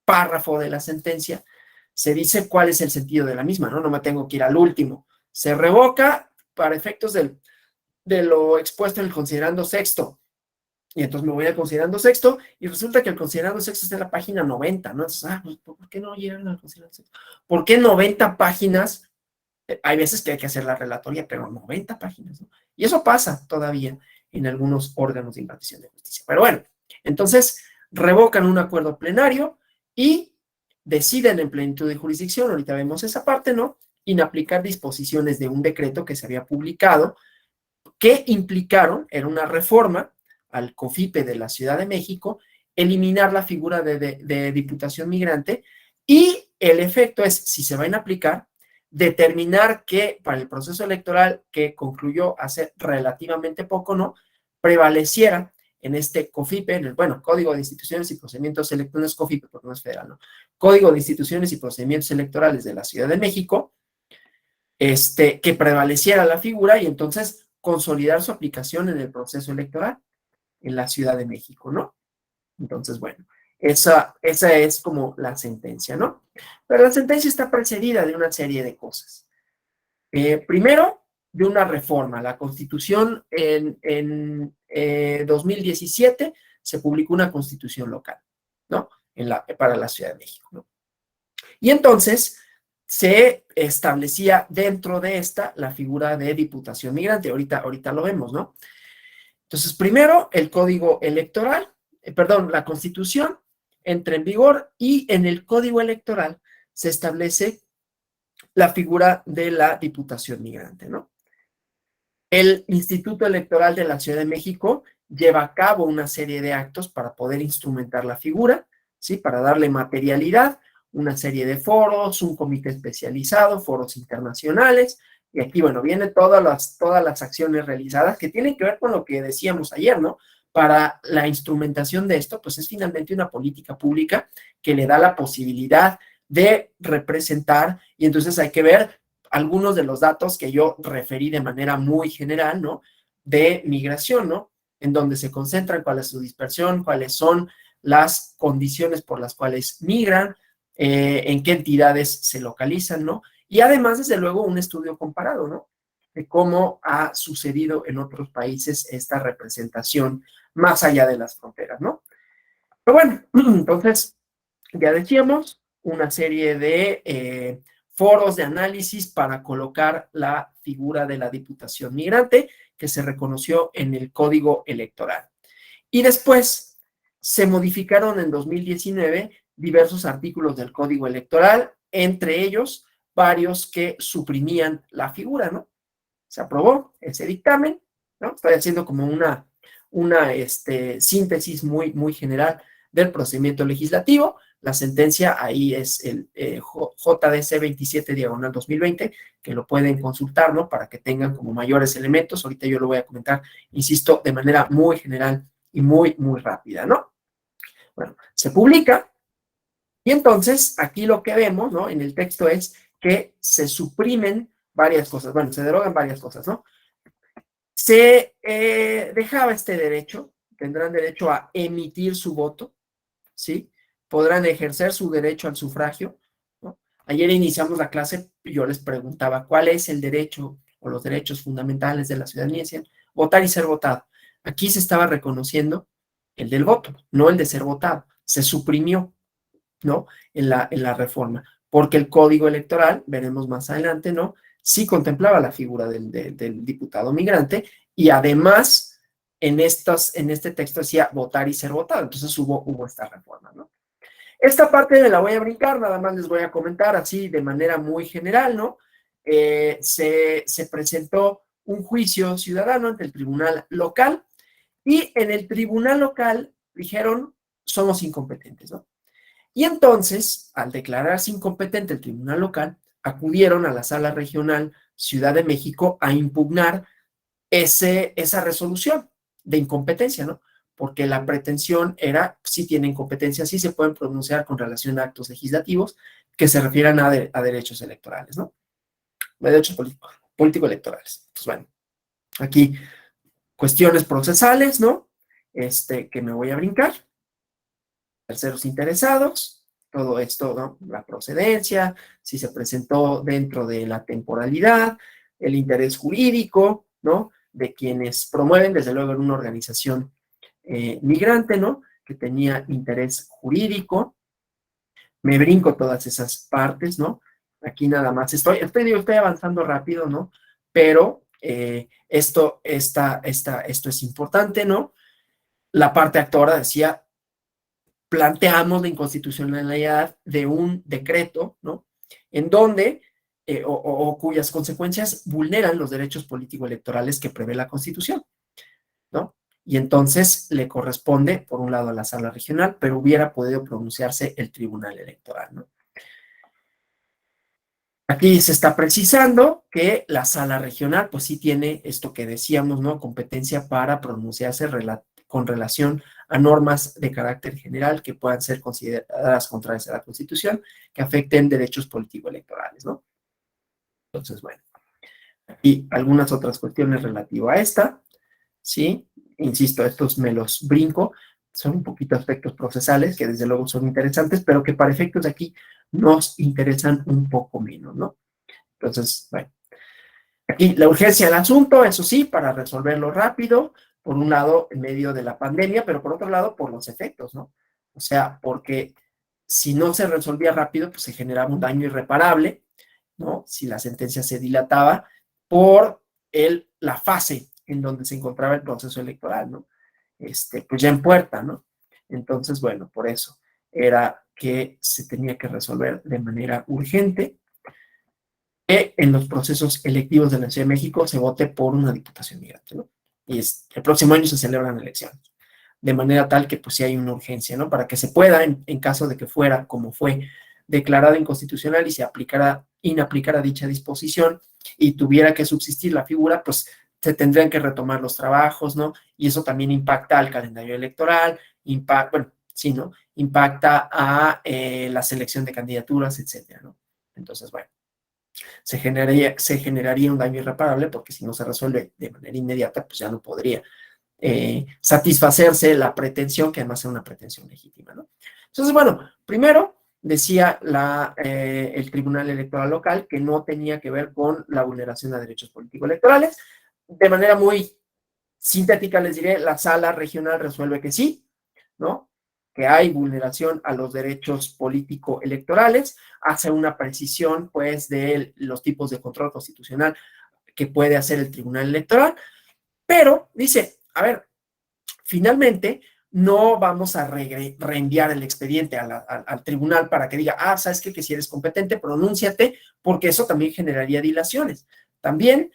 párrafo de la sentencia se dice cuál es el sentido de la misma, ¿no? No me tengo que ir al último. Se revoca para efectos de lo expuesto en el considerando sexto. Y entonces me voy al considerando sexto y resulta que el considerando sexto está en la página 90, ¿no? Entonces, pues, ¿por qué no llegan al considerando sexto? ¿Por qué 90 páginas Hay veces que hay que hacer la relatoría, pero 90 páginas, ¿no? Y eso pasa todavía en algunos órganos de impartición de justicia. Pero bueno, entonces revocan un acuerdo plenario y deciden en plenitud de jurisdicción, ahorita vemos esa parte, ¿no? Inaplicar disposiciones de un decreto que se había publicado, que implicaron, era una reforma al COFIPE de la Ciudad de México, eliminar la figura de diputación migrante, y el efecto es, si se va a aplicar, determinar que para el proceso electoral que concluyó hace relativamente poco, ¿no?, prevaleciera en este COFIPE, en el, bueno, Código de Instituciones y Procedimientos Electorales, COFIPE, porque no es federal, ¿no? Código de Instituciones y Procedimientos Electorales de la Ciudad de México, que prevaleciera la figura y entonces consolidar su aplicación en el proceso electoral en la Ciudad de México, ¿no? Entonces, bueno, esa es como la sentencia, ¿no? Pero la sentencia está precedida de una serie de cosas. Primero, de una reforma. La Constitución en 2017 se publicó una Constitución local, ¿no? Para la Ciudad de México, ¿no? Y entonces se establecía dentro de esta la figura de diputación migrante. Ahorita lo vemos, ¿no? Entonces, primero, el Código Electoral, la Constitución entra en vigor y en el Código Electoral se establece la figura de la diputación migrante, ¿no? El Instituto Electoral de la Ciudad de México lleva a cabo una serie de actos para poder instrumentar la figura, ¿sí? Para darle materialidad, una serie de foros, un comité especializado, foros internacionales, y aquí, bueno, vienen todas las acciones realizadas que tienen que ver con lo que decíamos ayer, ¿no? Para la instrumentación de esto, pues es finalmente una política pública que le da la posibilidad de representar, y entonces hay que ver algunos de los datos que yo referí de manera muy general, ¿no? De migración, ¿no? En donde se concentran, cuál es su dispersión, cuáles son las condiciones por las cuales migran, en qué entidades se localizan, ¿no? Y además, desde luego, un estudio comparado, ¿no? De cómo ha sucedido en otros países esta representación más allá de las fronteras, ¿no? Pero bueno, entonces, ya decíamos, una serie de foros de análisis para colocar la figura de la diputación migrante que se reconoció en el Código Electoral. Y después se modificaron en 2019 diversos artículos del Código Electoral, entre ellos varios que suprimían la figura, ¿no? Se aprobó ese dictamen, ¿no? Estoy haciendo como una síntesis muy general del procedimiento legislativo. La sentencia ahí es el JDC 27/2020, que lo pueden consultar, ¿no? Para que tengan como mayores elementos. Ahorita yo lo voy a comentar, insisto, de manera muy general y muy rápida, ¿no? Bueno, se publica y entonces aquí lo que vemos, ¿no? En el texto es que se suprimen varias cosas, bueno, se derogan varias cosas, ¿no? Se dejaba este derecho, tendrán derecho a emitir su voto, ¿sí? Podrán ejercer su derecho al sufragio, ¿no? Ayer iniciamos la clase y yo les preguntaba, ¿cuál es el derecho o los derechos fundamentales de la ciudadanía? Decían, votar y ser votado. Aquí se estaba reconociendo el del voto, no el de ser votado. Se suprimió, ¿no? En la reforma, porque el Código Electoral, veremos más adelante, ¿no? Sí contemplaba la figura del diputado migrante y además en este texto decía votar y ser votado, entonces hubo esta reforma, ¿no? Esta parte me la voy a brincar, nada más les voy a comentar así de manera muy general, ¿no? Se presentó un juicio ciudadano ante el tribunal local y en el tribunal local dijeron somos incompetentes, ¿no? Y entonces, al declararse incompetente el tribunal local, acudieron a la sala regional Ciudad de México a impugnar esa resolución de incompetencia, ¿no? Porque la pretensión era, si tienen competencia, sí se pueden pronunciar con relación a actos legislativos que se refieran a derechos electorales, ¿no? Derechos político-electorales. Pues bueno, aquí cuestiones procesales, ¿no? Que me voy a brincar. Terceros interesados, todo esto, ¿no? La procedencia, si se presentó dentro de la temporalidad, el interés jurídico, ¿no? De quienes promueven, desde luego, en una organización migrante, ¿no? Que tenía interés jurídico. Me brinco todas esas partes, ¿no? Aquí nada más estoy avanzando rápido, ¿no? Pero esto es importante, ¿no? La parte actora decía, planteamos la inconstitucionalidad de un decreto, ¿no? En donde, o cuyas consecuencias vulneran los derechos político-electorales que prevé la Constitución, ¿no? Y entonces le corresponde, por un lado, a la sala regional, pero hubiera podido pronunciarse el Tribunal Electoral, ¿no? Aquí se está precisando que la sala regional, pues sí tiene esto que decíamos, ¿no? Competencia para pronunciarse con relación a normas de carácter general que puedan ser consideradas contrarias a la Constitución, que afecten derechos político-electorales, ¿no? Entonces, bueno, y algunas otras cuestiones relativas a esta, ¿sí? Insisto, estos me los brinco, son un poquito aspectos procesales que desde luego son interesantes, pero que para efectos de aquí nos interesan un poco menos, ¿no? Entonces, bueno, aquí la urgencia del asunto, eso sí, para resolverlo rápido, por un lado, en medio de la pandemia, pero por otro lado, por los efectos, ¿no? O sea, porque si no se resolvía rápido, pues se generaba un daño irreparable, ¿no? Si la sentencia se dilataba por la fase en donde se encontraba el proceso electoral, ¿no? Pues ya en puerta, ¿no? Entonces, bueno, por eso era que se tenía que resolver de manera urgente que en los procesos electivos de la Ciudad de México se vote por una diputación migrante, ¿no? Y el próximo año se celebran elecciones, de manera tal que pues sí hay una urgencia, ¿no? Para que se pueda, en caso de que fuera como fue declarada inconstitucional y se inaplicara dicha disposición y tuviera que subsistir la figura, pues se tendrían que retomar los trabajos, ¿no? Y eso también impacta al calendario electoral, bueno, sí, ¿no? Impacta a la selección de candidaturas, etcétera, ¿no? Entonces, bueno, se generaría un daño irreparable porque si no se resuelve de manera inmediata, pues ya no podría satisfacerse la pretensión, que además es una pretensión legítima, ¿no? Entonces, bueno, primero decía el Tribunal Electoral Local que no tenía que ver con la vulneración de derechos político-electorales. De manera muy sintética les diré, la sala regional resuelve que sí, ¿no? Que hay vulneración a los derechos político-electorales, hace una precisión, pues, de los tipos de control constitucional que puede hacer el Tribunal Electoral, pero dice, a ver, finalmente no vamos a reenviar el expediente al tribunal para que diga, ¿sabes qué? Que si eres competente, pronúnciate, porque eso también generaría dilaciones. También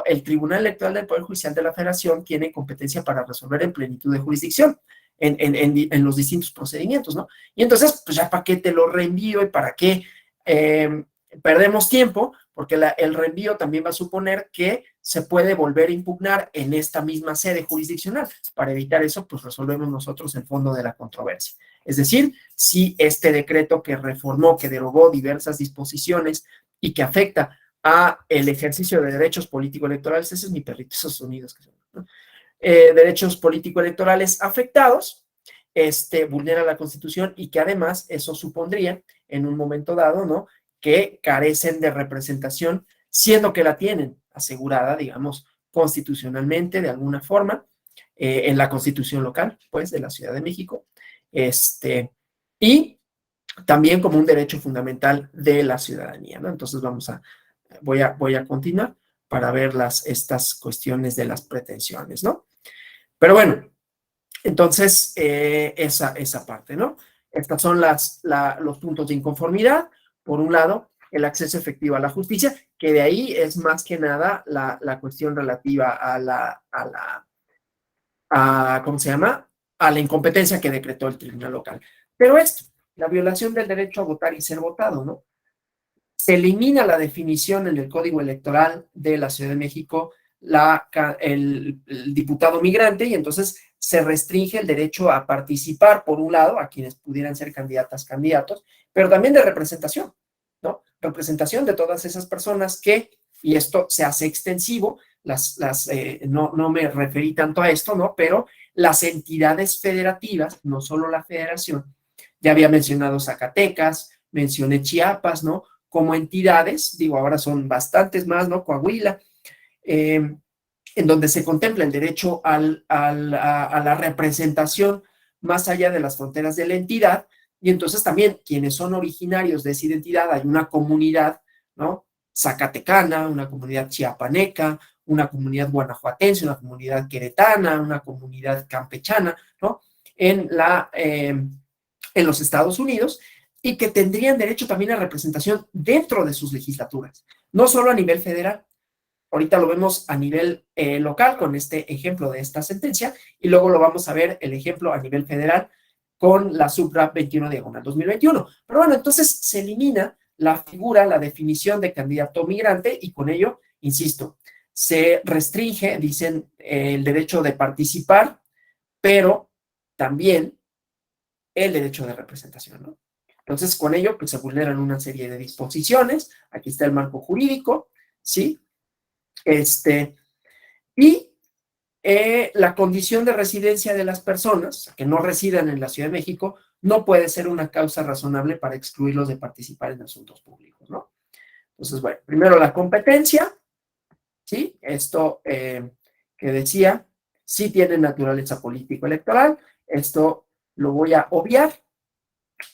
el Tribunal Electoral del Poder Judicial de la Federación tiene competencia para resolver en plenitud de jurisdicción en los distintos procedimientos, ¿no? Y entonces, pues ya para qué te lo reenvío y para qué perdemos tiempo, porque el reenvío también va a suponer que se puede volver a impugnar en esta misma sede jurisdiccional. Para evitar eso, pues resolvemos nosotros el fondo de la controversia. Es decir, si este decreto que reformó, que derogó diversas disposiciones y que afecta a el ejercicio de derechos político-electorales, ese es mi perrito, esos sonidos que son, ¿no? Derechos político-electorales afectados, vulnera la Constitución y que además eso supondría en un momento dado, ¿no? Que carecen de representación, siendo que la tienen asegurada, digamos, constitucionalmente de alguna forma, en la Constitución local, pues, de la Ciudad de México, y también como un derecho fundamental de la ciudadanía, ¿no? Entonces voy a continuar para ver estas cuestiones de las pretensiones, ¿no? Pero bueno, entonces esa parte, ¿no? Estos son los puntos de inconformidad. Por un lado, el acceso efectivo a la justicia, que de ahí es más que nada la cuestión relativa ¿cómo se llama? A la incompetencia que decretó el tribunal local. Pero esto, la violación del derecho a votar y ser votado, ¿no? Se elimina la definición en el Código Electoral de la Ciudad de México, el diputado migrante, y entonces se restringe el derecho a participar, por un lado, a quienes pudieran ser candidatas, candidatos, pero también de representación, ¿no? Representación de todas esas personas que, y esto se hace extensivo, no me referí tanto a esto, ¿no? Pero las entidades federativas, no solo la federación, ya había mencionado Zacatecas, mencioné Chiapas, ¿no? Como entidades, digo, ahora son bastantes más, ¿no? Coahuila, en donde se contempla el derecho a la representación más allá de las fronteras de la entidad, y entonces también quienes son originarios de esa identidad, hay una comunidad ¿no? Zacatecana, una comunidad chiapaneca, una comunidad guanajuatense, una comunidad queretana, una comunidad campechana, ¿no? En los Estados Unidos, y que tendrían derecho también a representación dentro de sus legislaturas, no solo a nivel federal. Ahorita lo vemos a nivel local con este ejemplo de esta sentencia, y luego lo vamos a ver el ejemplo a nivel federal con la SUBRAP 21/2021. Pero bueno, entonces se elimina la figura, la definición de candidato migrante, y con ello, insisto, se restringe, dicen, el derecho de participar, pero también el derecho de representación, ¿no? Entonces, con ello, pues se vulneran una serie de disposiciones. Aquí está el marco jurídico, ¿sí? Y la condición de residencia de las personas que no residan en la Ciudad de México no puede ser una causa razonable para excluirlos de participar en asuntos públicos, ¿no? Entonces, bueno, primero la competencia, ¿sí? Esto que decía, sí tiene naturaleza político-electoral, esto lo voy a obviar,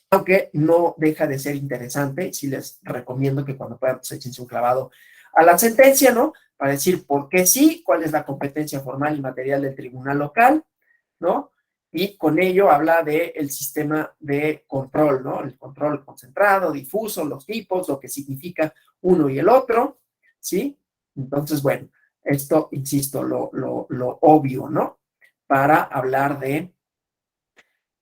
aunque no deja de ser interesante. Sí les recomiendo que cuando puedan, pues échense un clavado a la sentencia, ¿no? Para decir por qué sí, cuál es la competencia formal y material del tribunal local, ¿no? Y con ello habla del sistema de control, ¿no? El control concentrado, difuso, los tipos, lo que significa uno y el otro, ¿sí? Entonces, bueno, esto, insisto, lo obvio, ¿no? Para hablar de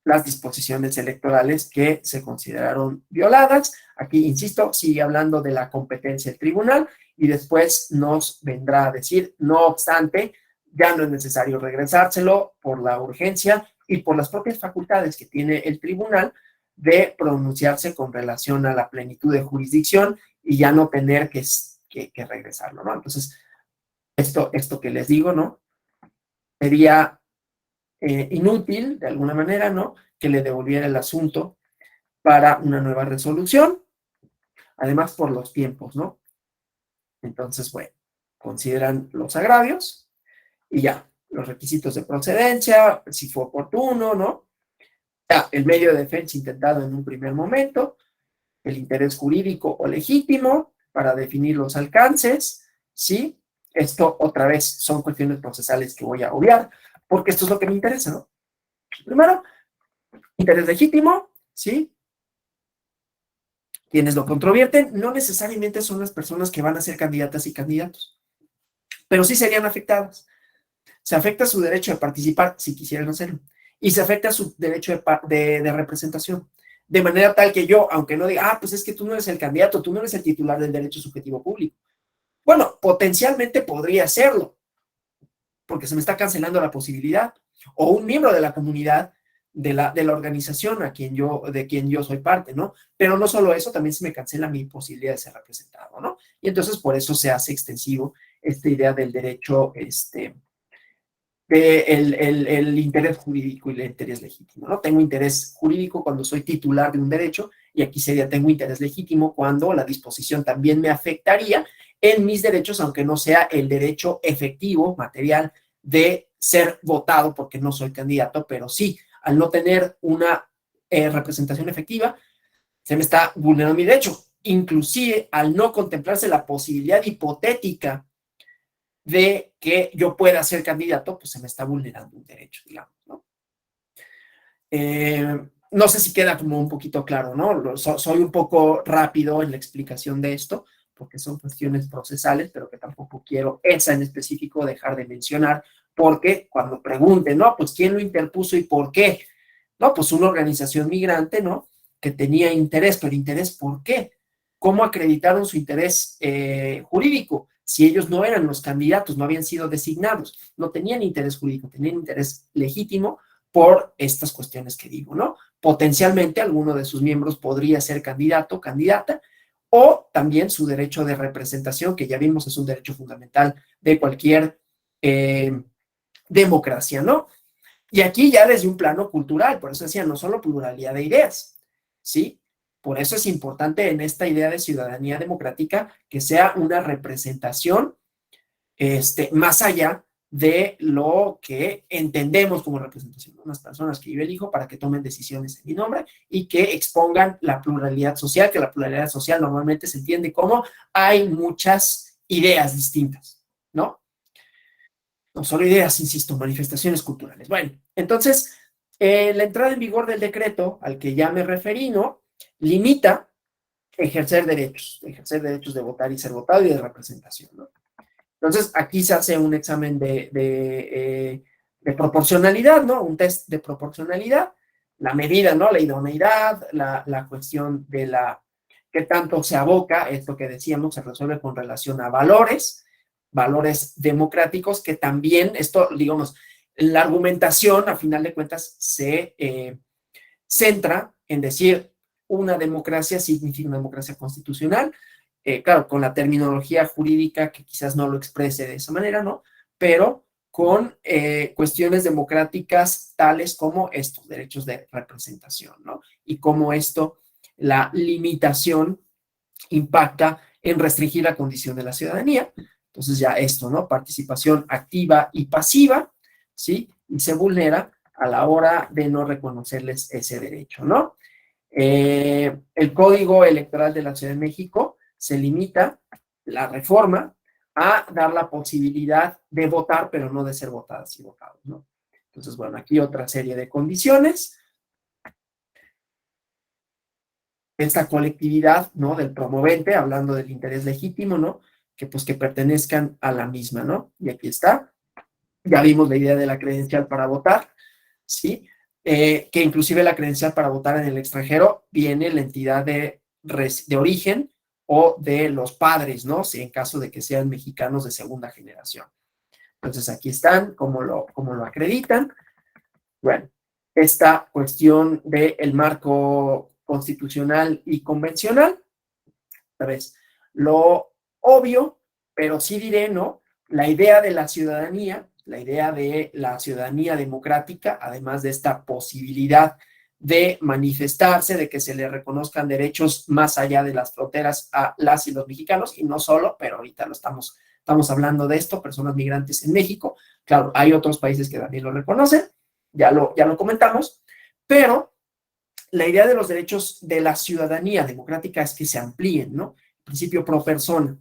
las disposiciones electorales que se consideraron violadas. Aquí, insisto, sigue hablando de la competencia del tribunal y después nos vendrá a decir, no obstante, ya no es necesario regresárselo por la urgencia y por las propias facultades que tiene el tribunal de pronunciarse con relación a la plenitud de jurisdicción y ya no tener que regresarlo, ¿no? Entonces, esto que les digo, ¿no? Sería inútil, de alguna manera, ¿no? Que le devolviera el asunto para una nueva resolución, además por los tiempos, ¿no? Entonces, bueno, consideran los agravios y ya, los requisitos de procedencia, si fue oportuno, ¿no? Ya, el medio de defensa intentado en un primer momento, el interés jurídico o legítimo para definir los alcances, ¿sí? Esto, otra vez, son cuestiones procesales que voy a obviar, porque esto es lo que me interesa, ¿no? Primero, interés legítimo, ¿sí? Quienes lo controvierten no necesariamente son las personas que van a ser candidatas y candidatos, pero sí serían afectadas. Se afecta su derecho de participar si quisieran hacerlo, y se afecta su derecho de representación, de manera tal que yo, aunque no diga, pues es que tú no eres el candidato, tú no eres el titular del derecho subjetivo público. Bueno, potencialmente podría serlo, porque se me está cancelando la posibilidad, o un miembro de la comunidad de la organización de quien yo soy parte, ¿no? Pero no solo eso, también se me cancela mi posibilidad de ser representado, ¿no? Y entonces por eso se hace extensivo esta idea del derecho, el interés jurídico y el interés legítimo, ¿no? Tengo interés jurídico cuando soy titular de un derecho, y aquí sería tengo interés legítimo cuando la disposición también me afectaría en mis derechos, aunque no sea el derecho efectivo, material, de ser votado porque no soy candidato, pero sí, al no tener una representación efectiva, se me está vulnerando mi derecho. Inclusive, al no contemplarse la posibilidad hipotética de que yo pueda ser candidato, pues se me está vulnerando un derecho, digamos, ¿no? No sé si queda como un poquito claro, ¿no? Soy un poco rápido en la explicación de esto, porque son cuestiones procesales, pero que tampoco quiero esa en específico dejar de mencionar, porque cuando pregunten, ¿no? Pues ¿quién lo interpuso y por qué? No, pues una organización migrante, ¿no? Que tenía interés, pero interés, ¿por qué? ¿Cómo acreditaron su interés jurídico? Si ellos no eran los candidatos, no habían sido designados, no tenían interés jurídico, tenían interés legítimo por estas cuestiones que digo, ¿no? Potencialmente alguno de sus miembros podría ser candidato, candidata, o también su derecho de representación, que ya vimos es un derecho fundamental de cualquier democracia, ¿no? Y aquí ya desde un plano cultural, por eso decía, no solo pluralidad de ideas, ¿sí? Por eso es importante en esta idea de ciudadanía democrática que sea una representación más allá de lo que entendemos como representación, ¿no? Unas personas que yo elijo para que tomen decisiones en mi nombre y que expongan la pluralidad social, que la pluralidad social normalmente se entiende como hay muchas ideas distintas, ¿no? No solo ideas, insisto, manifestaciones culturales. Bueno, entonces, la entrada en vigor del decreto al que ya me referí, ¿no? Limita ejercer derechos de votar y ser votado y de representación, ¿no? Entonces, aquí se hace un examen de proporcionalidad, ¿no? Un test de proporcionalidad, la medida, ¿no? La idoneidad, la cuestión de qué tanto se aboca, esto que decíamos, se resuelve con relación a valores democráticos, que también, esto, digamos, la argumentación, a final de cuentas, se centra en decir una democracia significa una democracia constitucional, claro, con la terminología jurídica que quizás no lo exprese de esa manera, ¿no? Pero con cuestiones democráticas tales como estos derechos de representación, ¿no? Y cómo esto, la limitación impacta en restringir la condición de la ciudadanía. Entonces ya esto, ¿no? Participación activa y pasiva, ¿sí? Y se vulnera a la hora de no reconocerles ese derecho, ¿no? El Código Electoral de la Ciudad de México se limita, la reforma, a dar la posibilidad de votar, pero no de ser votadas y votados, ¿no? Entonces, bueno, aquí otra serie de condiciones. Esta colectividad, ¿no? Del promovente, hablando del interés legítimo, ¿no? Que pues que pertenezcan a la misma, ¿no? Y aquí está. Ya vimos la idea de la credencial para votar, ¿sí? Que inclusive la credencial para votar en el extranjero viene la entidad de origen o de los padres, ¿no? Si en caso de que sean mexicanos de segunda generación. Entonces aquí están, como lo acreditan. Bueno, esta cuestión del marco constitucional y convencional, ¿sabes? Lo obvio, pero sí diré, ¿no? La idea de la ciudadanía, la idea de la ciudadanía democrática, además de esta posibilidad de manifestarse, de que se le reconozcan derechos más allá de las fronteras a las y los mexicanos, y no solo, pero ahorita estamos hablando de esto, personas migrantes en México. Claro, hay otros países que también lo reconocen, ya lo comentamos, pero la idea de los derechos de la ciudadanía democrática es que se amplíen, ¿no? El principio pro persona,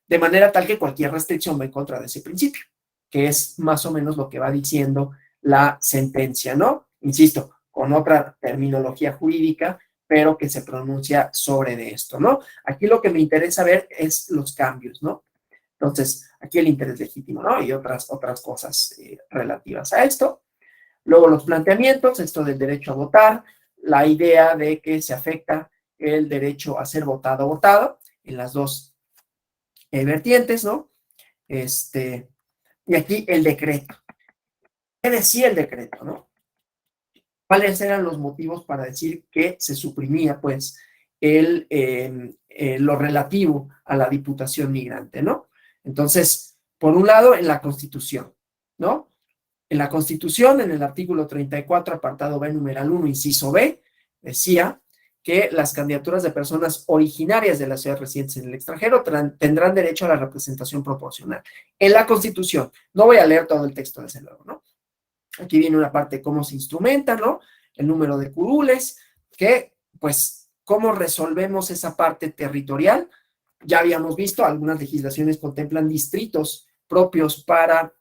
de manera tal que cualquier restricción va en contra de ese principio, que es más o menos lo que va diciendo la sentencia, ¿no? Insisto, con otra terminología jurídica, pero que se pronuncia sobre de esto, ¿no? Aquí lo que me interesa ver es los cambios, ¿no? Entonces, aquí el interés legítimo, ¿no? Y otras cosas relativas a esto. Luego los planteamientos, esto del derecho a votar, la idea de que se afecta el derecho a ser votado o votado en las dos vertientes, ¿no? Y aquí el decreto. ¿Qué decía el decreto, no? ¿Cuáles eran los motivos para decir que se suprimía, pues, lo relativo a la diputación migrante, ¿no? Entonces, por un lado, en la Constitución, ¿no? En la Constitución, en el artículo 34, apartado B, numeral 1, inciso B, decía que las candidaturas de personas originarias de la ciudad residentes en el extranjero tendrán derecho a la representación proporcional. En la Constitución, no voy a leer todo el texto desde luego, ¿no? Aquí viene una parte de cómo se instrumenta, ¿no? El número de curules, que, pues, cómo resolvemos esa parte territorial. Ya habíamos visto, algunas legislaciones contemplan distritos propios para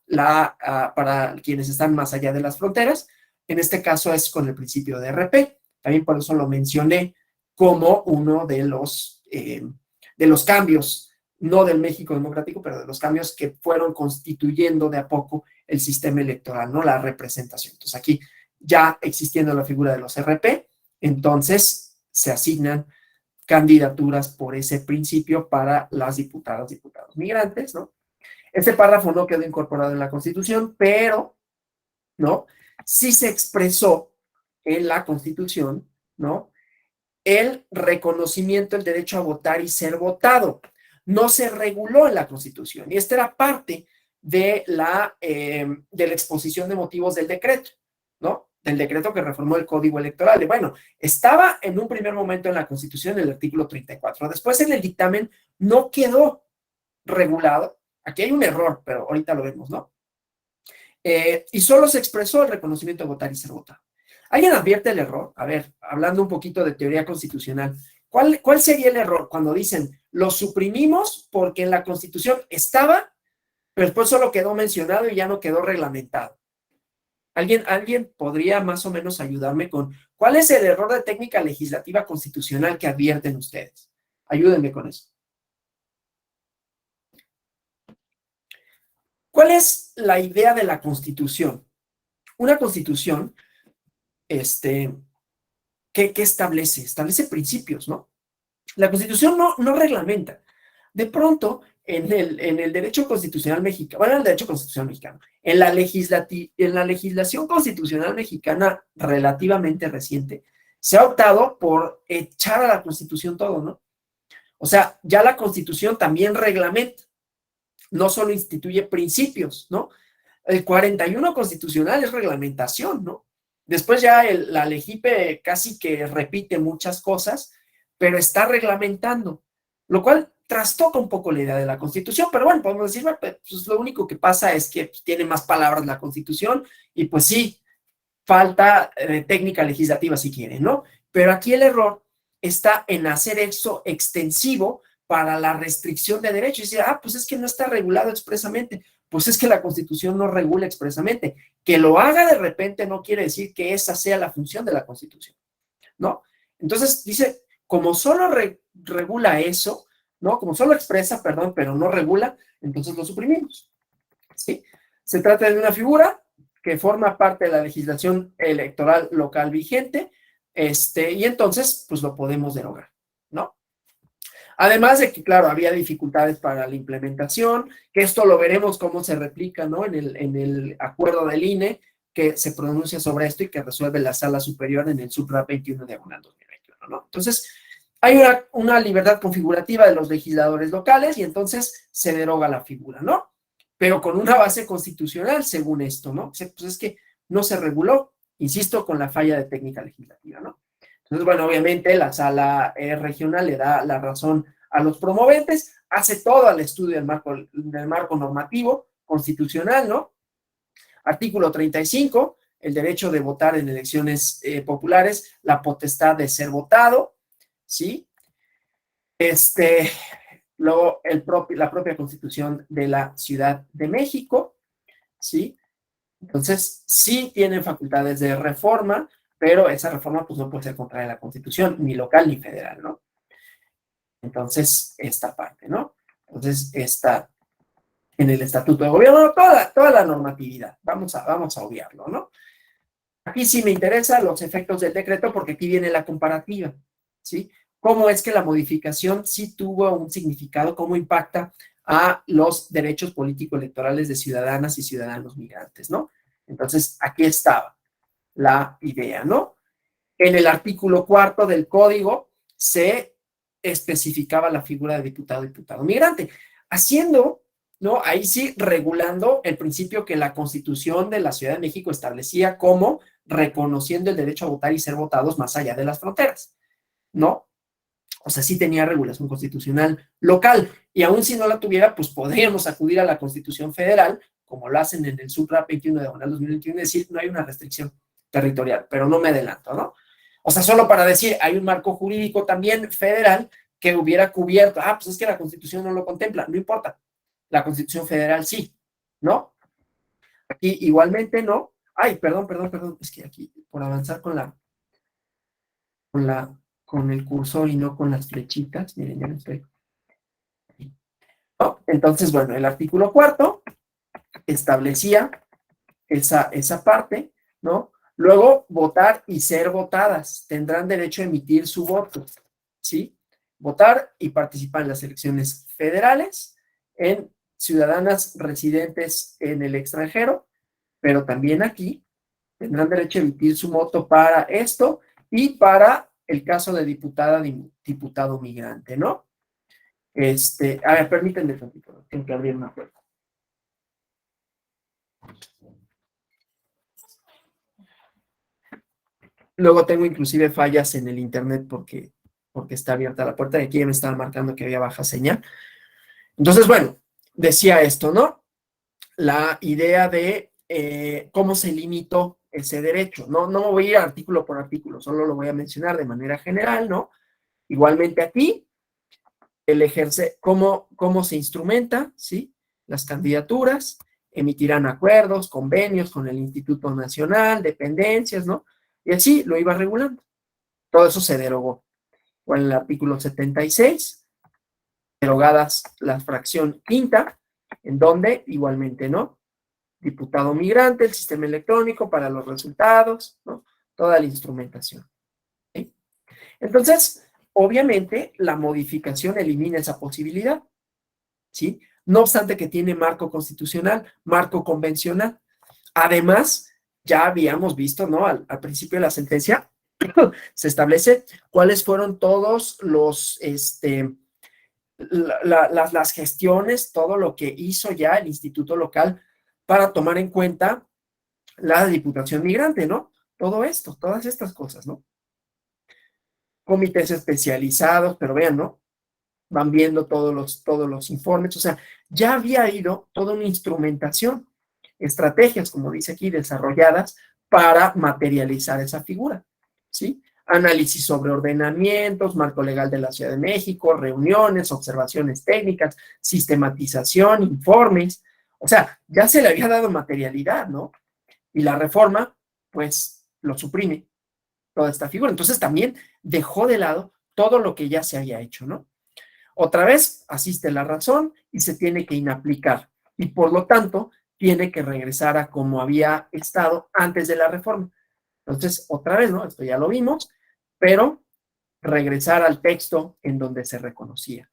quienes están más allá de las fronteras. En este caso es con el principio de RP. También por eso lo mencioné como uno de los cambios, no del México democrático, pero de los cambios que fueron constituyendo de a poco el sistema electoral, ¿no? La representación. Entonces aquí ya existiendo la figura de los RP, entonces se asignan candidaturas por ese principio para las diputadas, diputados migrantes, ¿no? Este párrafo no quedó incorporado en la Constitución, pero, ¿no? Sí se expresó en la Constitución, ¿no? El reconocimiento del derecho a votar y ser votado. No se reguló en la Constitución y esta era parte de la exposición de motivos del decreto, ¿no? Del decreto que reformó el Código Electoral. Bueno, estaba en un primer momento en la Constitución el artículo 34. Después en el dictamen no quedó regulado. Aquí hay un error, pero ahorita lo vemos, ¿no? y solo se expresó el reconocimiento de votar y ser votado. ¿Alguien advierte el error? A ver, hablando un poquito de teoría constitucional, ¿cuál sería el error cuando dicen lo suprimimos porque en la Constitución estaba, pero después solo quedó mencionado y ya no quedó reglamentado? ¿Alguien podría más o menos ayudarme con cuál es el error de técnica legislativa constitucional que advierten ustedes? Ayúdenme con eso. ¿Cuál es la idea de la Constitución? Una Constitución, ¿qué establece? Establece principios, ¿no? La Constitución no reglamenta. De pronto, en el derecho constitucional mexicano, bueno, en el derecho constitucional mexicano, en la legislación constitucional mexicana relativamente reciente, se ha optado por echar a la Constitución todo, ¿no? O sea, ya la Constitución también reglamenta, no solo instituye principios, ¿no? El 41 constitucional es reglamentación, ¿no? Después ya la LEGIPE casi que repite muchas cosas, pero está reglamentando, lo cual trastoca un poco la idea de la Constitución, pero bueno, podemos decir, bueno, pues lo único que pasa es que tiene más palabras la Constitución y pues sí, falta técnica legislativa si quieren, ¿no? Pero aquí el error está en hacer eso extensivo para la restricción de derechos. Y decir, pues es que no está regulado expresamente. Pues es que la Constitución no regula expresamente. Que lo haga de repente no quiere decir que esa sea la función de la Constitución, ¿no? Entonces dice, como solo regula eso, ¿no? Como solo expresa, perdón, pero no regula, entonces lo suprimimos, ¿sí? Se trata de una figura que forma parte de la legislación electoral local vigente, y entonces, pues lo podemos derogar, ¿no? Además de que, claro, había dificultades para la implementación, que esto lo veremos cómo se replica, ¿no? En el acuerdo del INE, que se pronuncia sobre esto y que resuelve la sala superior en el Supra 21/2021, ¿no? Entonces, hay una libertad configurativa de los legisladores locales y entonces se deroga la figura, ¿no? Pero con una base constitucional, según esto, ¿no? Pues es que no se reguló, insisto, con la falla de técnica legislativa, ¿no? Entonces, bueno, obviamente la sala regional le da la razón a los promoventes, hace todo el estudio del marco normativo constitucional, ¿no? Artículo 35, el derecho de votar en elecciones populares, la potestad de ser votado, ¿sí? Luego la propia Constitución de la Ciudad de México, ¿sí? Entonces, sí tienen facultades de reforma, pero esa reforma pues no puede ser contraria a la Constitución, ni local ni federal, ¿no? Entonces, esta parte, ¿no? Entonces, está en el Estatuto de Gobierno, toda la normatividad, vamos a obviarlo, ¿no? Aquí sí me interesan los efectos del decreto porque aquí viene la comparativa, ¿sí? Cómo es que la modificación sí tuvo un significado, cómo impacta a los derechos político-electorales de ciudadanas y ciudadanos migrantes, ¿no? Entonces, aquí estaba la idea, ¿no? En el artículo 4 del código se especificaba la figura de diputado y diputado migrante, haciendo, ¿no? Ahí sí, regulando el principio que la Constitución de la Ciudad de México establecía como reconociendo el derecho a votar y ser votados más allá de las fronteras, ¿no? O sea, sí tenía regulación constitucional local, y aún si no la tuviera, pues podríamos acudir a la Constitución Federal, como lo hacen en el Supra 21/2021, y decir, no hay una restricción territorial, pero no me adelanto, ¿no? O sea, solo para decir, hay un marco jurídico también federal que hubiera cubierto, pues es que la Constitución no lo contempla, no importa, la Constitución Federal sí, ¿no? Aquí igualmente no. Perdón, es que aquí, por avanzar con el cursor y no con las flechitas, miren, ya no estoy. ¿No? Entonces, bueno, el artículo 4 establecía esa parte, ¿no? Luego, votar y ser votadas. Tendrán derecho a emitir su voto, ¿sí? Votar y participar en las elecciones federales, en ciudadanas residentes en el extranjero, pero también aquí tendrán derecho a emitir su voto para esto y para el caso de diputado migrante, ¿no? A ver, permítanme tantito, tengo que abrir una puerta. Luego tengo inclusive fallas en el internet porque está abierta la puerta y aquí ya me estaban marcando que había baja señal. Entonces, bueno, decía esto, ¿no? La idea de cómo se limitó ese derecho. No, no me voy a ir artículo por artículo, solo lo voy a mencionar de manera general, ¿no? Igualmente aquí, el ejerce, cómo se instrumenta, ¿sí? Las candidaturas, emitirán acuerdos, convenios con el Instituto Nacional, dependencias, ¿no? Y así lo iba regulando. Todo eso se derogó. Con el artículo 76, derogadas la fracción quinta, en donde igualmente, ¿no? Diputado migrante, el sistema electrónico para los resultados, ¿no? Toda la instrumentación. ¿Sí? Entonces, obviamente, la modificación elimina esa posibilidad, ¿sí? No obstante que tiene marco constitucional, marco convencional. Además, ya habíamos visto, ¿no? Al principio de la sentencia, se establece cuáles fueron todos los, las gestiones, todo lo que hizo ya el instituto local para tomar en cuenta la diputación migrante, ¿no? Todo esto, todas estas cosas, ¿no? Comités especializados, pero vean, ¿no? Van viendo todos los informes, o sea, ya había ido toda una instrumentación, estrategias, como dice aquí, desarrolladas para materializar esa figura, ¿sí? Análisis sobre ordenamientos, marco legal de la Ciudad de México, reuniones, observaciones técnicas, sistematización, informes, o sea, ya se le había dado materialidad, ¿no? Y la reforma, pues, lo suprime, toda esta figura. Entonces también dejó de lado todo lo que ya se había hecho, ¿no? Otra vez asiste la razón y se tiene que inaplicar. Y por lo tanto, tiene que regresar a como había estado antes de la reforma. Entonces, otra vez, ¿no? Esto ya lo vimos, pero regresar al texto en donde se reconocía.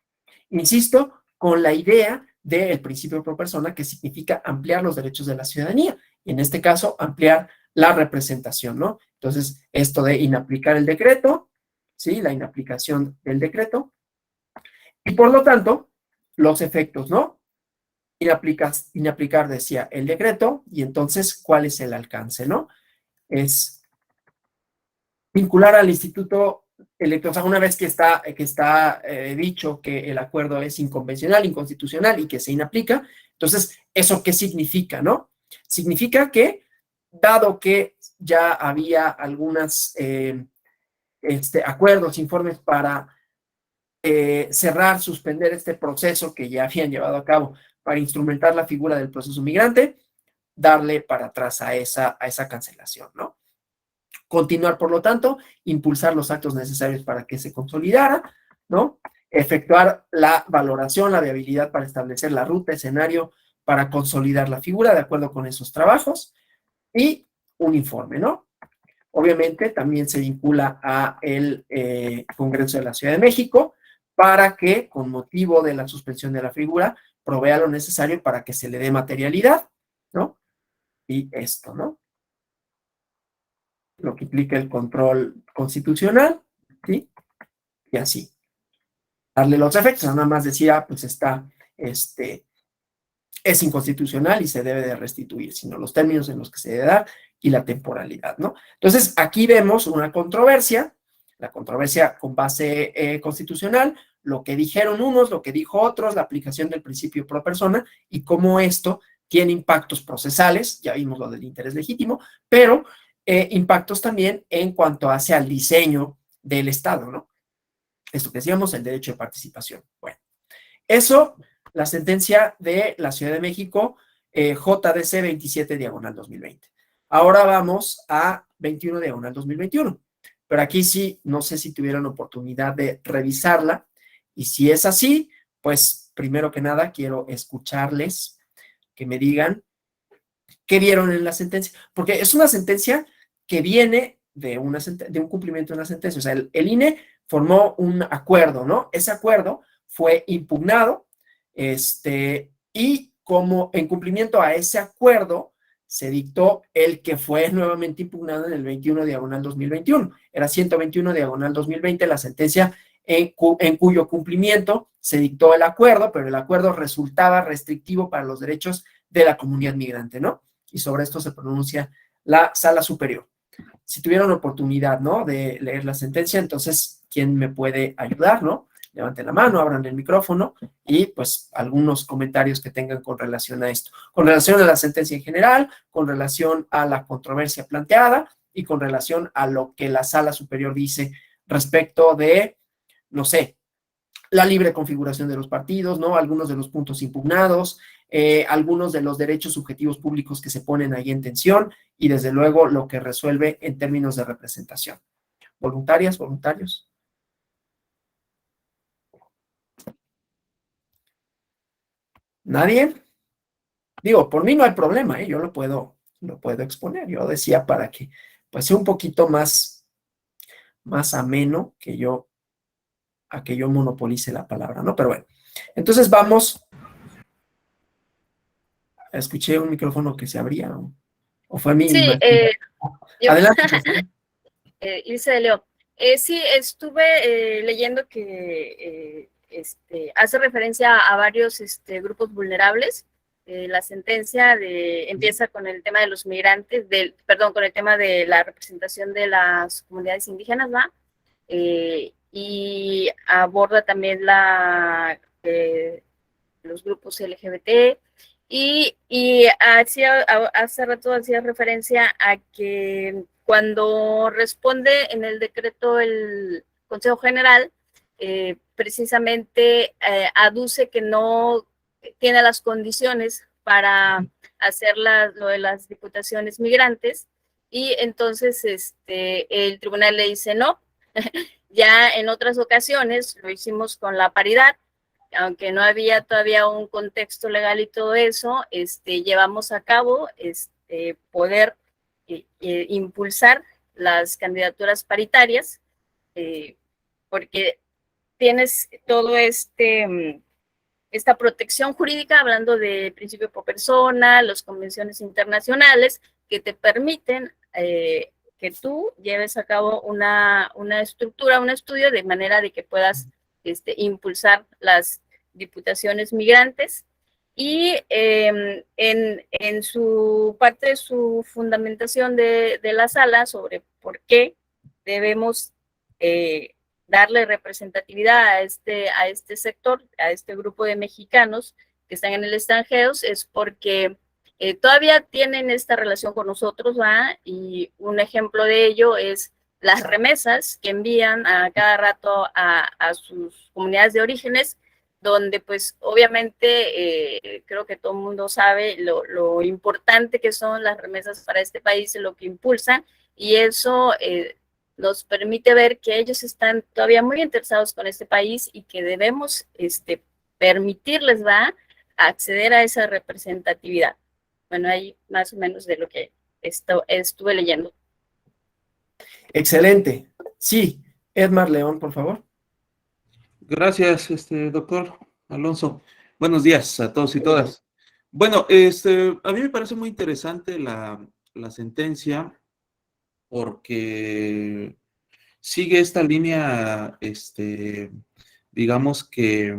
Insisto, con la idea del principio pro persona, que significa ampliar los derechos de la ciudadanía, y en este caso, ampliar la representación, ¿no? Entonces, esto de inaplicar el decreto, ¿sí? La inaplicación del decreto, y por lo tanto, los efectos, ¿no? Inaplicar, decía, el decreto, y entonces, ¿cuál es el alcance, no? Es vincular al instituto electoral, o sea, una vez que está dicho que el acuerdo es inconvencional, inconstitucional y que se inaplica, entonces, ¿eso qué significa, no? Significa que, dado que ya había algunos acuerdos, informes para cerrar, suspender este proceso que ya habían llevado a cabo para instrumentar la figura del proceso migrante, darle para atrás a esa cancelación, ¿no? Continuar, por lo tanto, impulsar los actos necesarios para que se consolidara, ¿no? Efectuar la valoración, la viabilidad para establecer la ruta, escenario para consolidar la figura de acuerdo con esos trabajos y un informe, ¿no? Obviamente también se vincula a el Congreso de la Ciudad de México para que, con motivo de la suspensión de la figura, provea lo necesario para que se le dé materialidad, ¿no? Y esto, ¿no? Lo que implica el control constitucional, ¿sí? Y así. Darle los efectos, nada más decir, pues está, es inconstitucional y se debe de restituir, sino los términos en los que se debe dar y la temporalidad, ¿no? Entonces, aquí vemos una controversia, la controversia con base constitucional, lo que dijeron unos, lo que dijo otros, la aplicación del principio pro persona y cómo esto tiene impactos procesales, ya vimos lo del interés legítimo, pero impactos también en cuanto hace al diseño del Estado, ¿no? Esto que decíamos, el derecho de participación. Bueno, eso, la sentencia de la Ciudad de México, JDC 27 diagonal 2020. Ahora vamos a 21 diagonal 2021. Pero aquí sí, no sé si tuvieron oportunidad de revisarla. Y si es así, pues primero que nada quiero escucharles que me digan qué vieron en la sentencia. Porque es una sentencia que viene de un cumplimiento de una sentencia. O sea, el INE formó un acuerdo, ¿no? Ese acuerdo fue impugnado, y como en cumplimiento a ese acuerdo, se dictó el que fue nuevamente impugnado en el 21 diagonal 2021. Era 121 diagonal 2020 la sentencia en cuyo cumplimiento se dictó el acuerdo, pero el acuerdo resultaba restrictivo para los derechos de la comunidad migrante, ¿no? Y sobre esto se pronuncia la Sala Superior. Si tuvieron oportunidad, ¿no?, de leer la sentencia, entonces, ¿quién me puede ayudar, no? levanten la mano, abran el micrófono y pues algunos comentarios que tengan con relación a esto, con relación a la sentencia en general, con relación a la controversia planteada y con relación a lo que la Sala Superior dice respecto de, no sé, la libre configuración de los partidos, ¿no? Algunos de los puntos impugnados, algunos de los derechos subjetivos públicos que se ponen ahí en tensión y desde luego lo que resuelve en términos de representación. ¿Voluntarias, voluntarios? ¿Nadie? Digo, por mí no hay problema, ¿eh? Yo lo puedo exponer. Yo decía para que pues sea un poquito más ameno a que yo monopolice la palabra, ¿no? Pero bueno, entonces vamos. Escuché un micrófono que se abría, o fue mi Sí, imaginación. yo, Adelante, José. Ilse de Leo. Sí, estuve leyendo que hace referencia a varios grupos vulnerables. La sentencia empieza con el tema de los migrantes, perdón, con el tema de la representación de las comunidades indígenas, ¿va? Y aborda también los grupos LGBT. Y hace rato hacía referencia a que cuando responde en el decreto el Consejo General, precisamente aduce que no tiene las condiciones para hacer lo de las diputaciones migrantes, y entonces el tribunal le dice no. Ya en otras ocasiones lo hicimos con la paridad, aunque no había todavía un contexto legal y todo eso, llevamos a cabo poder impulsar las candidaturas paritarias, porque tienes todo esta protección jurídica, hablando de principio por persona, las convenciones internacionales que te permiten que tú lleves a cabo una estructura, un estudio, de manera de que puedas impulsar las diputaciones migrantes. Y en su parte de su fundamentación de la sala sobre por qué debemos darle representatividad a este sector, a este grupo de mexicanos que están en el extranjero, es porque todavía tienen esta relación con nosotros, ¿va? Y un ejemplo de ello es las remesas que envían a cada rato a sus comunidades de orígenes, donde pues obviamente creo que todo el mundo sabe lo importante que son las remesas para este país, lo que impulsan, y eso nos permite ver que ellos están todavía muy interesados con este país y que debemos permitirles, ¿va?, acceder a esa representatividad. Bueno, ahí más o menos de lo que estuve leyendo. Excelente. Sí, Edmar León, por favor. Gracias, doctor Alonso. Buenos días a todos y todas. Bueno, a mí me parece muy interesante la sentencia, porque sigue esta línea, digamos que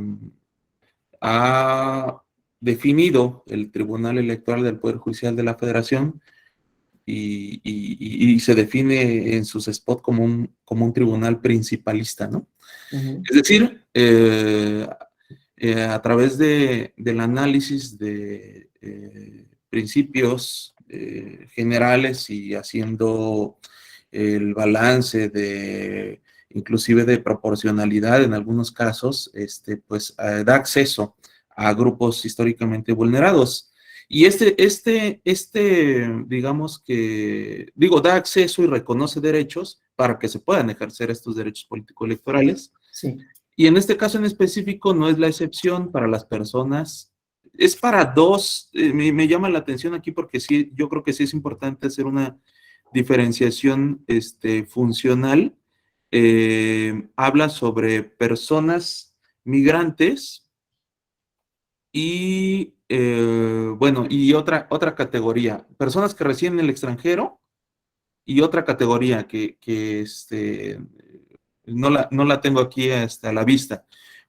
ha definido el Tribunal Electoral del Poder Judicial de la Federación y se define en sus spots como un tribunal principalista, ¿no? Es decir, a través del análisis de principios generales y haciendo el balance inclusive de proporcionalidad en algunos casos, pues da acceso a grupos históricamente vulnerados. Y digamos que, da acceso y reconoce derechos para que se puedan ejercer estos derechos político-electorales. Sí. Y en este caso en específico no es la excepción para las personas, es para dos. Me llama la atención aquí porque sí, yo creo que sí es importante hacer una diferenciación funcional. Habla sobre personas migrantes y, bueno, y otra categoría, personas que residen en el extranjero, y otra categoría que no la tengo aquí a la vista.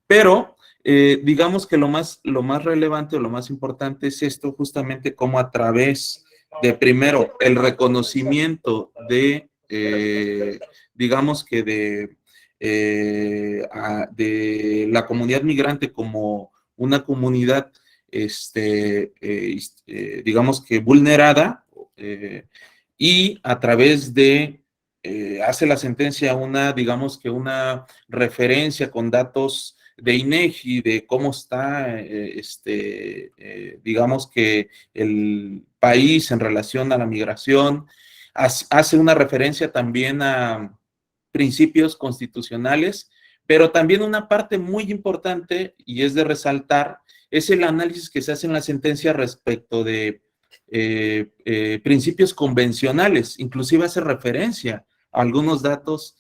Pero digamos que lo más relevante o lo más importante es esto, justamente como a través de, primero, el reconocimiento de, digamos que de de la comunidad migrante como una comunidad, digamos que vulnerada, y a través de, hace la sentencia digamos que una referencia con datos de INEGI, de cómo está, digamos que el país en relación a la migración, hace una referencia también a principios constitucionales, pero también una parte muy importante, y es de resaltar, es el análisis que se hace en la sentencia respecto de principios convencionales, inclusive hace referencia a algunos datos,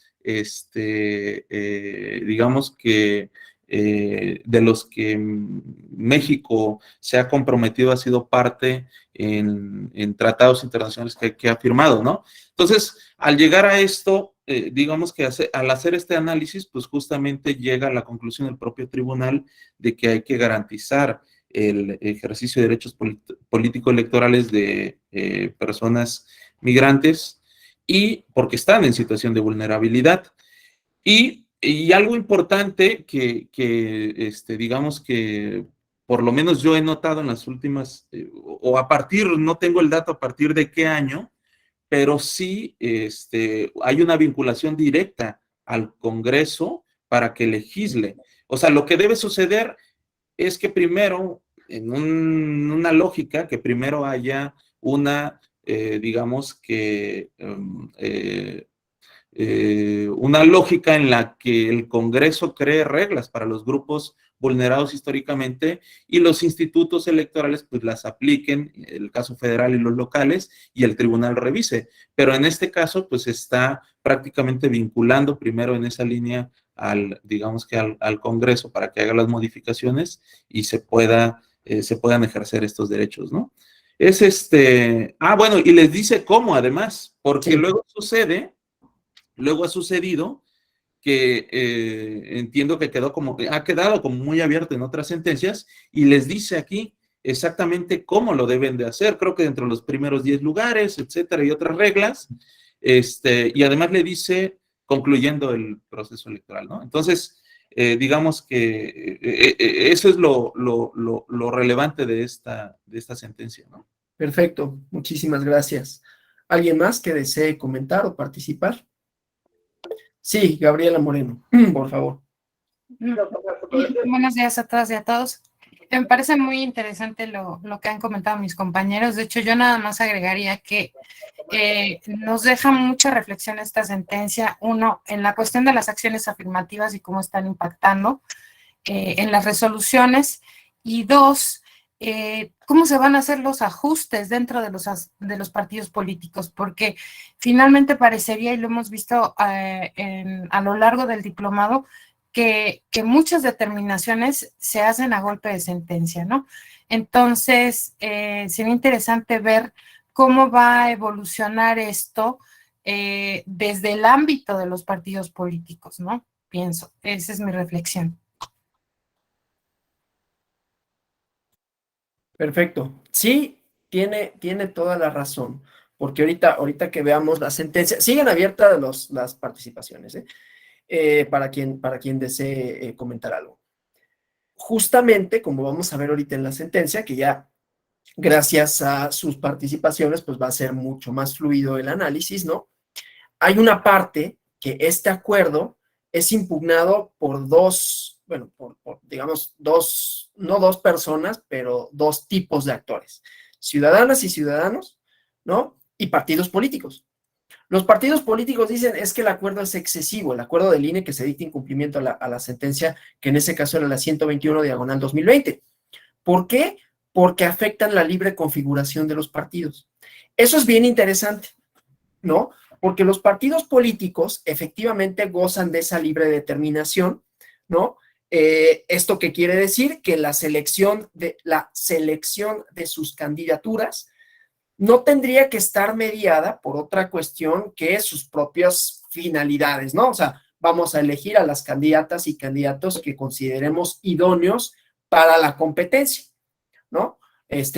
digamos que de los que México se ha comprometido, ha sido parte en tratados internacionales que ha firmado, ¿no? Entonces, al llegar a esto, digamos que al hacer este análisis, pues justamente llega a la conclusión del propio tribunal de que hay que garantizar el ejercicio de derechos político-electorales de personas migrantes, y porque están en situación de vulnerabilidad. Y algo importante digamos que por lo menos yo he notado en las últimas, o a partir, no tengo el dato a partir de qué año, pero sí hay una vinculación directa al Congreso para que legisle. O sea, lo que debe suceder es que primero, en una lógica, que primero haya digamos que, una lógica en la que el Congreso cree reglas para los grupos vulnerados históricamente, y los institutos electorales pues las apliquen, el caso federal y los locales, y el tribunal revise. Pero en este caso pues está prácticamente vinculando primero en esa línea digamos que al Congreso para que haga las modificaciones y se puedan ejercer estos derechos, ¿no? Bueno, y les dice cómo además, porque Sí. luego ha sucedido que entiendo que ha quedado como muy abierto en otras sentencias, y les dice aquí exactamente cómo lo deben de hacer, creo que dentro de los primeros 10 lugares, etcétera, y otras reglas, y además le dice concluyendo el proceso electoral, ¿no? Entonces, digamos que eso es lo relevante de esta sentencia, ¿no? Perfecto, muchísimas gracias. ¿Alguien más que desee comentar o participar? Sí, Gabriela Moreno, por favor. Buenos días a todas y a todos. Me parece muy interesante lo que han comentado mis compañeros. De hecho, yo nada más agregaría que nos deja mucha reflexión esta sentencia. Uno, en la cuestión de las acciones afirmativas y cómo están impactando en las resoluciones. Y dos, cómo se van a hacer los ajustes dentro de los partidos políticos, porque finalmente parecería, y lo hemos visto a lo largo del diplomado, que muchas determinaciones se hacen a golpe de sentencia, ¿no? Entonces, sería interesante ver cómo va a evolucionar esto desde el ámbito de los partidos políticos, ¿no? Pienso, esa es mi reflexión. Perfecto. Sí, tiene toda la razón, porque ahorita que veamos la sentencia, siguen abiertas las participaciones, para quien desee comentar algo. Justamente, como vamos a ver ahorita en la sentencia, que ya gracias a sus participaciones, pues va a ser mucho más fluido el análisis, ¿no? Hay una parte que este acuerdo es impugnado por digamos, no dos personas, pero dos tipos de actores, ciudadanas y ciudadanos, ¿no? Y partidos políticos. Los partidos políticos dicen es que el acuerdo es excesivo, el acuerdo del INE que se dicta incumplimiento a la sentencia, que en ese caso era la 121/2020. ¿Por qué? Porque afectan la libre configuración de los partidos. Eso es bien interesante, ¿no? Porque los partidos políticos efectivamente gozan de esa libre determinación, ¿no? ¿Esto qué quiere decir? Que la selección de sus candidaturas no tendría que estar mediada por otra cuestión que sus propias finalidades, ¿no? O sea, vamos a elegir a las candidatas y candidatos que consideremos idóneos para la competencia, ¿no?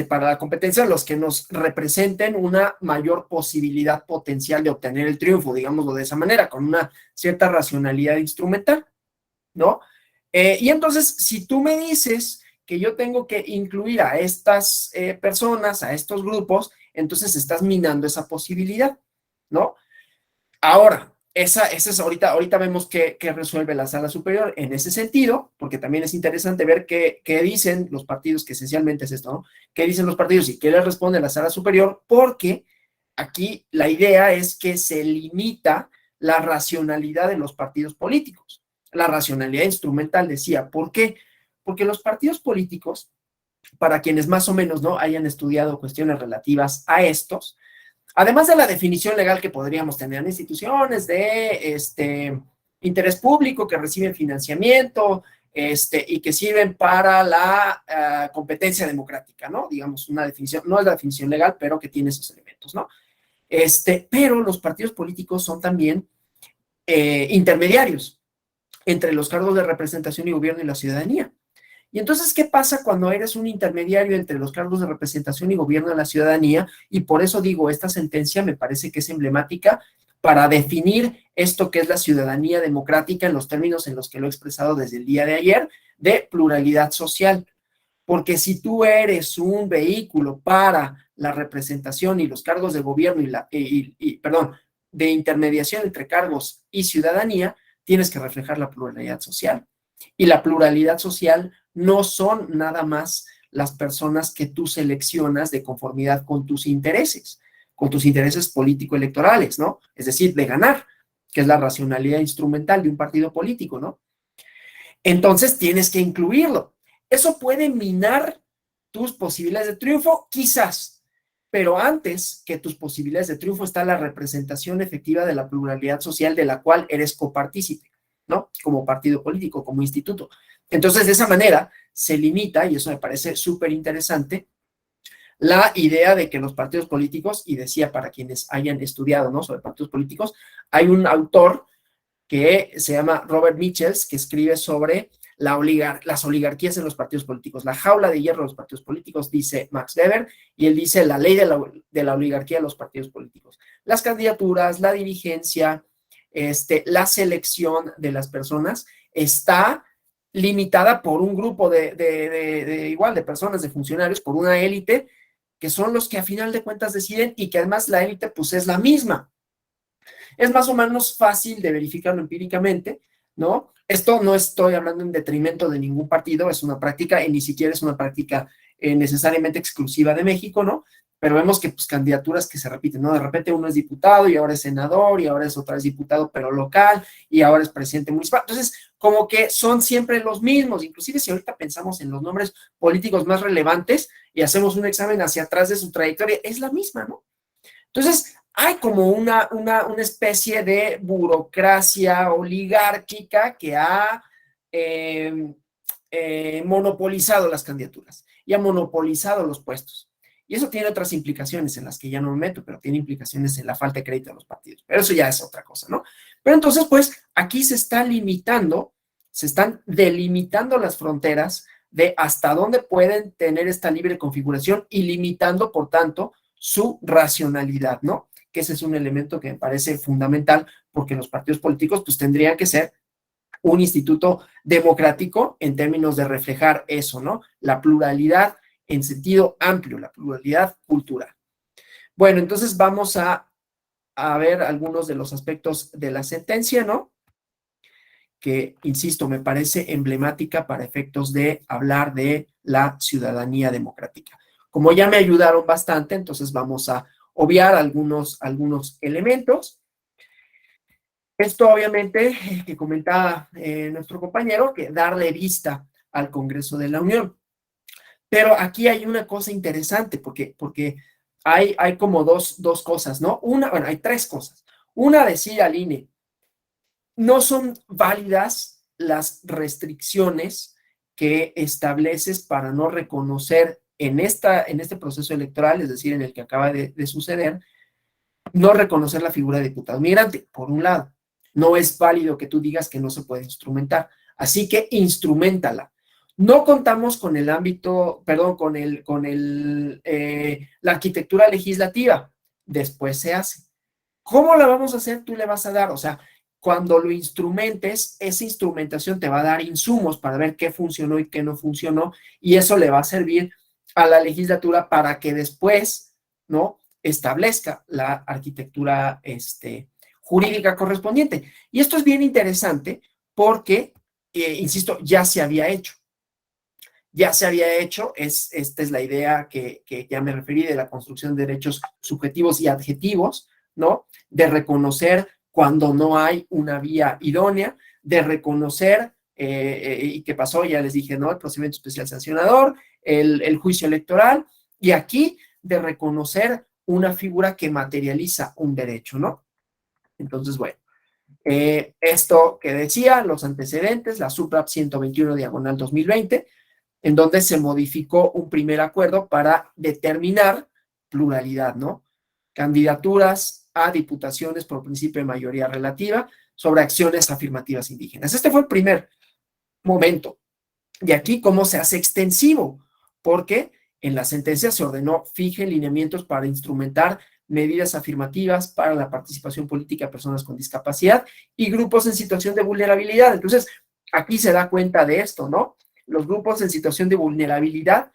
para la competencia, los que nos representen una mayor posibilidad potencial de obtener el triunfo, digámoslo de esa manera, con una cierta racionalidad instrumental, ¿no? Y entonces, si tú me dices que yo tengo que incluir a estas personas, a estos grupos, entonces estás minando esa posibilidad, ¿no? Ahora, esa es ahorita vemos qué resuelve la sala superior en ese sentido, porque también es interesante ver qué dicen los partidos, que esencialmente es esto, ¿no? ¿Qué dicen los partidos y qué les responde la sala superior? Porque aquí la idea es que se limita la racionalidad de los partidos políticos, la racionalidad instrumental, decía. ¿Por qué? Porque los partidos políticos, para quienes más o menos no hayan estudiado cuestiones relativas a estos, además de la definición legal que podríamos tener en instituciones de interés público que reciben financiamiento y que sirven para la competencia democrática, ¿no? Digamos, una definición, no es la definición legal, pero que tiene esos elementos, ¿no? Pero los partidos políticos son también intermediarios entre los cargos de representación y gobierno y la ciudadanía. Y entonces, ¿qué pasa cuando eres un intermediario entre los cargos de representación y gobierno de la ciudadanía? Y por eso digo, esta sentencia me parece que es emblemática para definir esto que es la ciudadanía democrática en los términos en los que lo he expresado desde el día de ayer, de pluralidad social. Porque si tú eres un vehículo para la representación y los cargos de gobierno de intermediación entre cargos y ciudadanía, tienes que reflejar la pluralidad social. Y la pluralidad social no son nada más las personas que tú seleccionas de conformidad con tus intereses político-electorales, ¿no? Es decir, de ganar, que es la racionalidad instrumental de un partido político, ¿no? Entonces tienes que incluirlo. ¿Eso puede minar tus posibilidades de triunfo? Quizás, pero antes que tus posibilidades de triunfo está la representación efectiva de la pluralidad social de la cual eres copartícipe, ¿no? Como partido político, como instituto. Entonces, de esa manera se limita, y eso me parece súper interesante, la idea de que los partidos políticos, y decía para quienes hayan estudiado, ¿no?, sobre partidos políticos, hay un autor que se llama Robert Michels, que escribe sobre las oligarquías en los partidos políticos, la jaula de hierro de los partidos políticos, dice Max Weber, y él dice la ley de la oligarquía de los partidos políticos. Las candidaturas, la dirigencia, la selección de las personas está limitada por un grupo de personas, de funcionarios, por una élite, que son los que a final de cuentas deciden, y que además la élite pues es la misma. Es más o menos fácil de verificarlo empíricamente, ¿no? Esto no estoy hablando en detrimento de ningún partido, es una práctica, y ni siquiera es una práctica necesariamente exclusiva de México, ¿no? Pero vemos que pues candidaturas que se repiten, ¿no? De repente uno es diputado y ahora es senador y ahora es otra vez diputado pero local y ahora es presidente municipal. Entonces, como que son siempre los mismos. Inclusive si ahorita pensamos en los nombres políticos más relevantes y hacemos un examen hacia atrás de su trayectoria, es la misma, ¿no? Entonces, hay como una especie de burocracia oligárquica que ha monopolizado las candidaturas y ha monopolizado los puestos. Y eso tiene otras implicaciones en las que ya no me meto, pero tiene implicaciones en la falta de crédito de los partidos. Pero eso ya es otra cosa, ¿no? Pero entonces, pues, aquí se están delimitando las fronteras de hasta dónde pueden tener esta libre configuración y limitando, por tanto, su racionalidad, ¿no? Que ese es un elemento que me parece fundamental, porque los partidos políticos, pues, tendrían que ser un instituto democrático en términos de reflejar eso, ¿no? La pluralidad en sentido amplio, la pluralidad cultural. Bueno, entonces vamos a ver algunos de los aspectos de la sentencia, ¿no? Que, insisto, me parece emblemática para efectos de hablar de la ciudadanía democrática. Como ya me ayudaron bastante, entonces vamos a obviar algunos elementos. Esto, obviamente, que comentaba nuestro compañero, que darle vista al Congreso de la Unión. Pero aquí hay una cosa interesante, porque hay como dos cosas, ¿no? Hay tres cosas. Una, decir al INE, no son válidas las restricciones que estableces para no reconocer en este proceso electoral, es decir, en el que acaba de suceder, no reconocer la figura de diputado migrante, por un lado. No es válido que tú digas que no se puede instrumentar. Así que instrumentala. No contamos con el ámbito, perdón, la arquitectura legislativa. Después se hace. ¿Cómo la vamos a hacer? Tú le vas a dar, o sea, cuando lo instrumentes, esa instrumentación te va a dar insumos para ver qué funcionó y qué no funcionó, y eso le va a servir a la legislatura para que después, ¿no?, establezca la arquitectura jurídica correspondiente. Y esto es bien interesante porque, insisto, ya se había hecho. Ya se había hecho, esta es la idea que ya me referí de la construcción de derechos subjetivos y adjetivos, ¿no? De reconocer cuando no hay una vía idónea, de reconocer, y qué pasó, ya les dije, ¿no? El procedimiento especial sancionador, el juicio electoral, y aquí de reconocer una figura que materializa un derecho, ¿no? Entonces, bueno, esto que decía, los antecedentes, la SUPRAP 121/2020, en donde se modificó un primer acuerdo para determinar pluralidad, ¿no? Candidaturas a diputaciones por principio de mayoría relativa sobre acciones afirmativas indígenas. Este fue el primer momento. Y aquí, ¿cómo se hace extensivo? Porque en la sentencia se ordenó fije lineamientos para instrumentar medidas afirmativas para la participación política de personas con discapacidad y grupos en situación de vulnerabilidad. Entonces, aquí se da cuenta de esto, ¿no? Los grupos en situación de vulnerabilidad,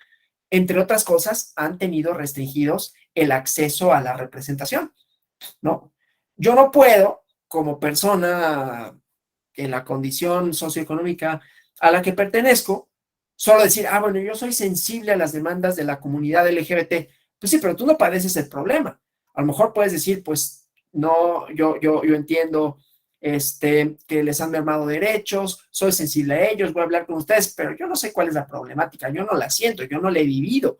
entre otras cosas, han tenido restringidos el acceso a la representación, ¿no? Yo no puedo, como persona en la condición socioeconómica a la que pertenezco, solo decir, bueno, yo soy sensible a las demandas de la comunidad LGBT. Pues sí, pero tú no padeces el problema. A lo mejor puedes decir, pues, no, yo entiendo que les han mermado derechos, soy sensible a ellos, voy a hablar con ustedes, pero yo no sé cuál es la problemática, yo no la siento, yo no la he vivido,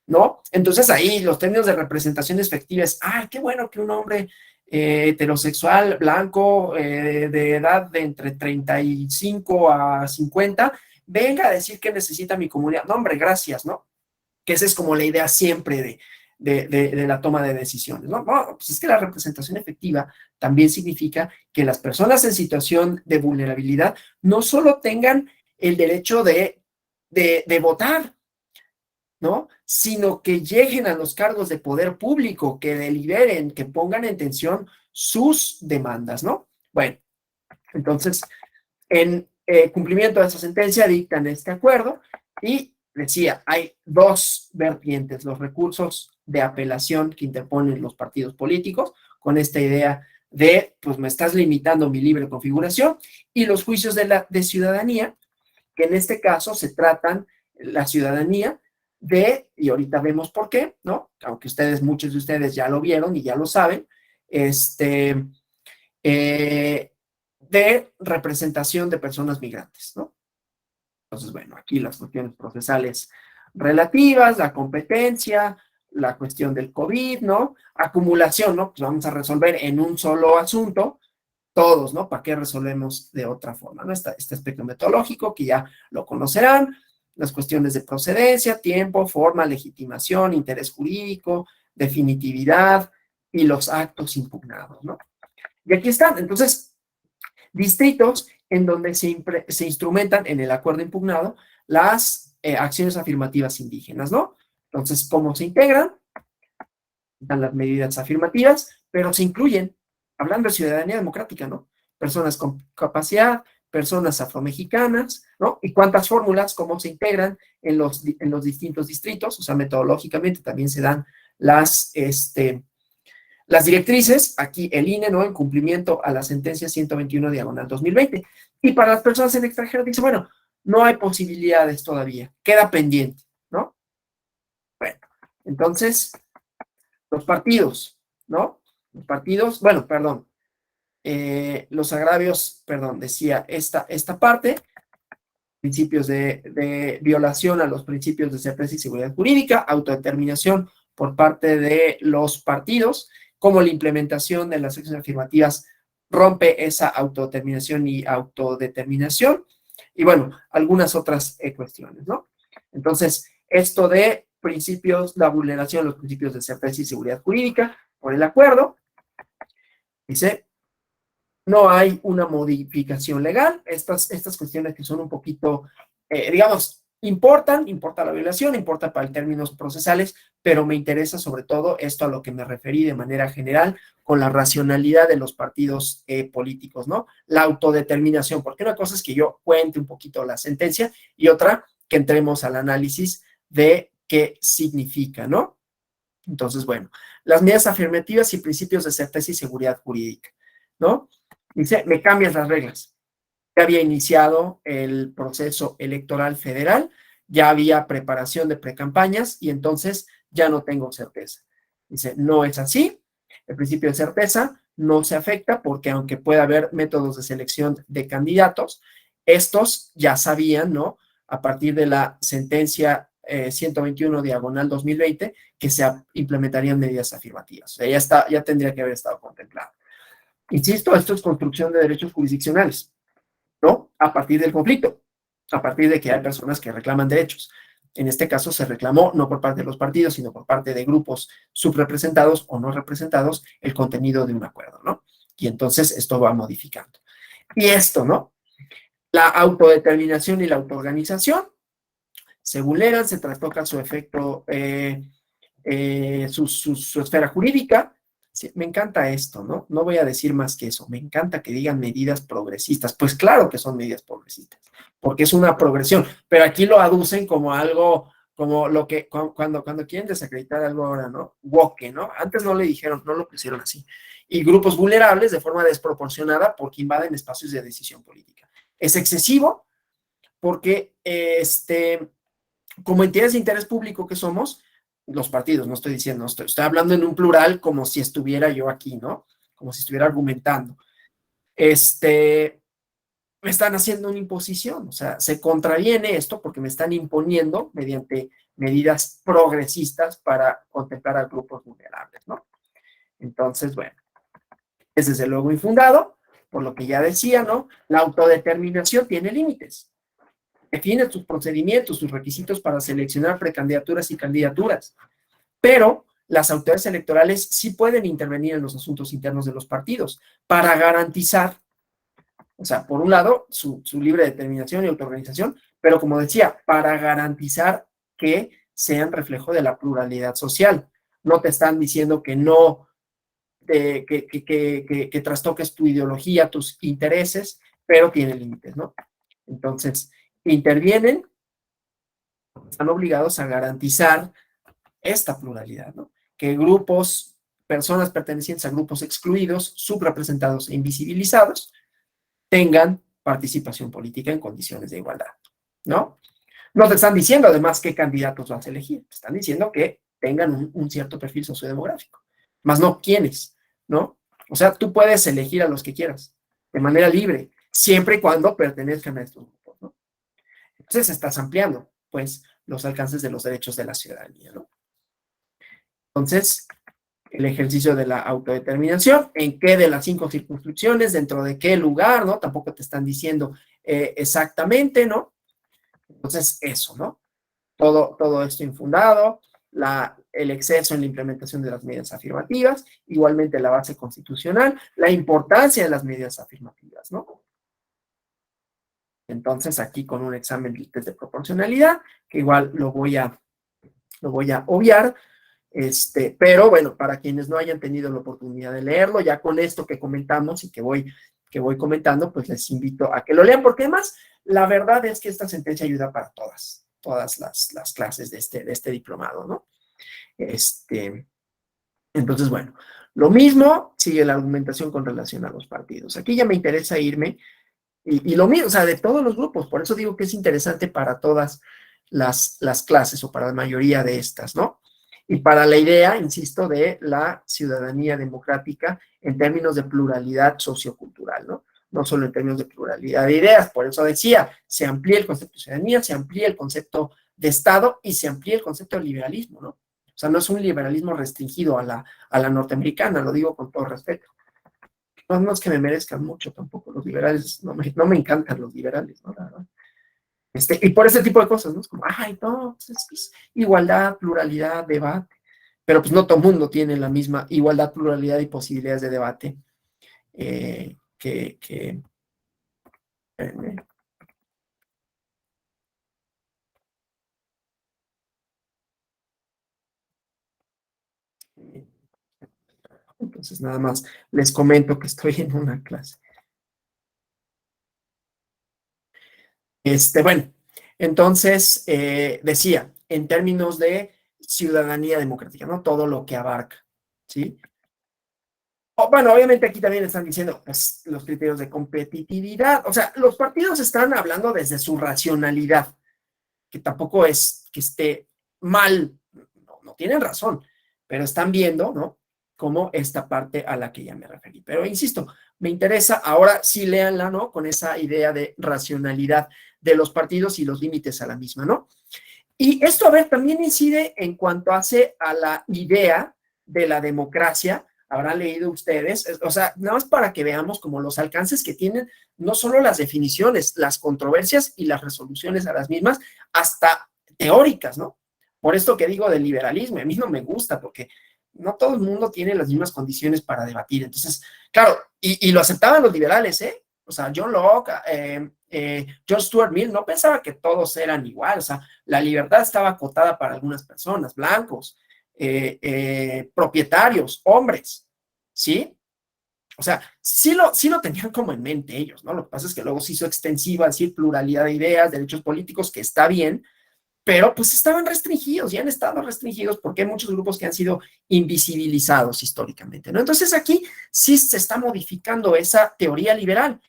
¿no? Entonces ahí los términos de representación efectiva es, qué bueno que un hombre heterosexual, blanco, de edad de entre 35 a 50, venga a decir que necesita mi comunidad. No, hombre, gracias, ¿no? Que esa es como la idea siempre de la toma de decisiones, ¿no? No, pues es que la representación efectiva también significa que las personas en situación de vulnerabilidad no solo tengan el derecho de votar, ¿no? Sino que lleguen a los cargos de poder público, que deliberen, que pongan en tensión sus demandas, ¿no? Bueno, entonces, en cumplimiento de esa sentencia, dictan este acuerdo y decía, hay dos vertientes, los recursos de apelación que interponen los partidos políticos, con esta idea de, pues me estás limitando mi libre configuración, y los juicios de ciudadanía, que en este caso se tratan la ciudadanía y ahorita vemos por qué, ¿no? Aunque muchos de ustedes ya lo vieron y ya lo saben, de representación de personas migrantes, ¿no? Entonces, bueno, aquí las cuestiones procesales relativas, la competencia, la cuestión del COVID, ¿no? Acumulación, ¿no? Pues vamos a resolver en un solo asunto todos, ¿no? ¿Para qué resolvemos de otra forma, ¿no? Este aspecto metodológico que ya lo conocerán, las cuestiones de procedencia, tiempo, forma, legitimación, interés jurídico, definitividad y los actos impugnados, ¿no? Y aquí están, entonces, distritos en donde se instrumentan en el acuerdo impugnado las acciones afirmativas indígenas, ¿no? Entonces, ¿cómo se integran? Dan las medidas afirmativas, pero se incluyen, hablando de ciudadanía democrática, ¿no? Personas con capacidad, personas afromexicanas, ¿no? Y cuántas fórmulas, cómo se integran en los distintos distritos, o sea, metodológicamente también se dan las directrices, aquí el INE, ¿no? En cumplimiento a la sentencia 121/2020. Y para las personas en extranjero dice, bueno, no hay posibilidades todavía, queda pendiente, ¿no? Bueno, entonces, los partidos, ¿no? Los partidos, bueno, perdón, los agravios, perdón, decía esta parte, principios de violación a los principios de certeza y seguridad jurídica, autodeterminación por parte de los partidos, como la implementación de las acciones afirmativas rompe esa autodeterminación y autodeterminación, y bueno, algunas otras cuestiones, ¿no? Entonces, esto de principios, la vulneración de los principios de certeza y seguridad jurídica por el acuerdo, dice, no hay una modificación legal, estas cuestiones que son un poquito digamos, importa la violación, importa para términos procesales, pero me interesa sobre todo esto a lo que me referí de manera general con la racionalidad de los partidos políticos, ¿no? La autodeterminación, porque una cosa es que yo cuente un poquito la sentencia y otra que entremos al análisis de qué significa, ¿no? Entonces, bueno, las medidas afirmativas y principios de certeza y seguridad jurídica, ¿no? Dice, me cambias las reglas. Ya había iniciado el proceso electoral federal, ya había preparación de precampañas y entonces ya no tengo certeza. Dice, no es así. El principio de certeza no se afecta porque aunque pueda haber métodos de selección de candidatos, estos ya sabían, ¿no? A partir de la sentencia 121 diagonal 2020 que se implementarían medidas afirmativas. O sea, ya tendría que haber estado contemplado. Insisto, esto es construcción de derechos jurisdiccionales, ¿no? A partir del conflicto, a partir de que hay personas que reclaman derechos. En este caso se reclamó no por parte de los partidos, sino por parte de grupos subrepresentados o no representados el contenido de un acuerdo, ¿no? Y entonces esto va modificando. Y esto, ¿no? La autodeterminación y la autoorganización se vulneran, se trastoca su efecto, su esfera jurídica. Sí, me encanta esto, ¿no? No voy a decir más que eso. Me encanta que digan medidas progresistas. Pues claro que son medidas progresistas, porque es una progresión, pero aquí lo aducen como algo, como lo que, cuando quieren desacreditar algo ahora, ¿no? Woke, ¿no? Antes no le dijeron, no lo pusieron así. Y grupos vulnerables de forma desproporcionada porque invaden espacios de decisión política. Es excesivo porque, como entidades de interés público que somos, los partidos, no estoy diciendo, estoy hablando en un plural como si estuviera yo aquí, ¿no? Como si estuviera argumentando. Me están haciendo una imposición, o sea, se contraviene esto porque me están imponiendo mediante medidas progresistas para contemplar a grupos vulnerables, ¿no? Entonces, bueno, es desde luego infundado, por lo que ya decía, ¿no? La autodeterminación tiene límites. Define sus procedimientos, sus requisitos para seleccionar precandidaturas y candidaturas, pero las autoridades electorales sí pueden intervenir en los asuntos internos de los partidos para garantizar, o sea, por un lado, su libre determinación y autoorganización, pero como decía, para garantizar que sean reflejo de la pluralidad social. No te están diciendo que no, que trastoques tu ideología, tus intereses, pero tiene límites, ¿no? Entonces, intervienen, están obligados a garantizar esta pluralidad, ¿no? Que grupos, personas pertenecientes a grupos excluidos, subrepresentados e invisibilizados, tengan participación política en condiciones de igualdad, ¿no? No te están diciendo además qué candidatos vas a elegir, te están diciendo que tengan un cierto perfil sociodemográfico, más no quiénes, ¿no? O sea, tú puedes elegir a los que quieras, de manera libre, siempre y cuando pertenezcan a estos grupos, ¿no? Entonces estás ampliando, pues, los alcances de los derechos de la ciudadanía, ¿no? Entonces, el ejercicio de la autodeterminación, en qué de las 5 circunscripciones, dentro de qué lugar, ¿no? Tampoco te están diciendo exactamente, ¿no? Entonces, eso, ¿no? Todo esto infundado, el exceso en la implementación de las medidas afirmativas, igualmente la base constitucional, la importancia de las medidas afirmativas, ¿no? Entonces, aquí con un examen de proporcionalidad, que igual lo voy a obviar, pero bueno, para quienes no hayan tenido la oportunidad de leerlo, ya con esto que comentamos y que voy comentando, pues les invito a que lo lean, porque además la verdad es que esta sentencia ayuda para todas las clases de este diplomado, ¿no? Entonces, bueno, lo mismo sigue la argumentación con relación a los partidos. Aquí ya me interesa irme, y lo mismo, o sea, de todos los grupos, por eso digo que es interesante para todas las clases o para la mayoría de estas, ¿no? Y para la idea, insisto, de la ciudadanía democrática en términos de pluralidad sociocultural, ¿no? No solo en términos de pluralidad de ideas, por eso decía, se amplía el concepto de ciudadanía, se amplía el concepto de Estado y se amplía el concepto de liberalismo, ¿no? O sea, no es un liberalismo restringido a la norteamericana, lo digo con todo respeto. No es que me merezcan mucho tampoco los liberales, no me encantan los liberales, ¿no? La verdad. Y por ese tipo de cosas, ¿no? Es como, ay, no, es igualdad, pluralidad, debate. Pero pues no todo el mundo tiene la misma igualdad, pluralidad y posibilidades de debate que Entonces, nada más les comento que estoy en una clase. Bueno, entonces decía, en términos de ciudadanía democrática, ¿no? Todo lo que abarca, ¿sí? Bueno, obviamente aquí también están diciendo pues, los criterios de competitividad. O sea, los partidos están hablando desde su racionalidad, que tampoco es que esté mal, no tienen razón, pero están viendo, ¿no? Como esta parte a la que ya me referí. Pero insisto, me interesa, ahora sí léanla, ¿no? Con esa idea de racionalidad de los partidos y los límites a la misma, ¿no? Y esto, a ver, también incide en cuanto hace a la idea de la democracia. Habrán leído ustedes, o sea, nada más para que veamos como los alcances que tienen, no solo las definiciones, las controversias y las resoluciones a las mismas, hasta teóricas, ¿no? Por esto que digo del liberalismo, a mí no me gusta porque no todo el mundo tiene las mismas condiciones para debatir. Entonces, claro, y lo aceptaban los liberales, ¿eh? O sea, John Locke, John Stuart Mill no pensaba que todos eran igual, o sea, la libertad estaba acotada para algunas personas, blancos, propietarios, hombres, ¿sí? O sea, sí lo tenían como en mente ellos, ¿no? Lo que pasa es que luego se hizo extensiva, decir pluralidad de ideas, derechos políticos, que está bien, pero pues estaban restringidos y han estado restringidos porque hay muchos grupos que han sido invisibilizados históricamente, ¿no? Entonces aquí sí se está modificando esa teoría liberal.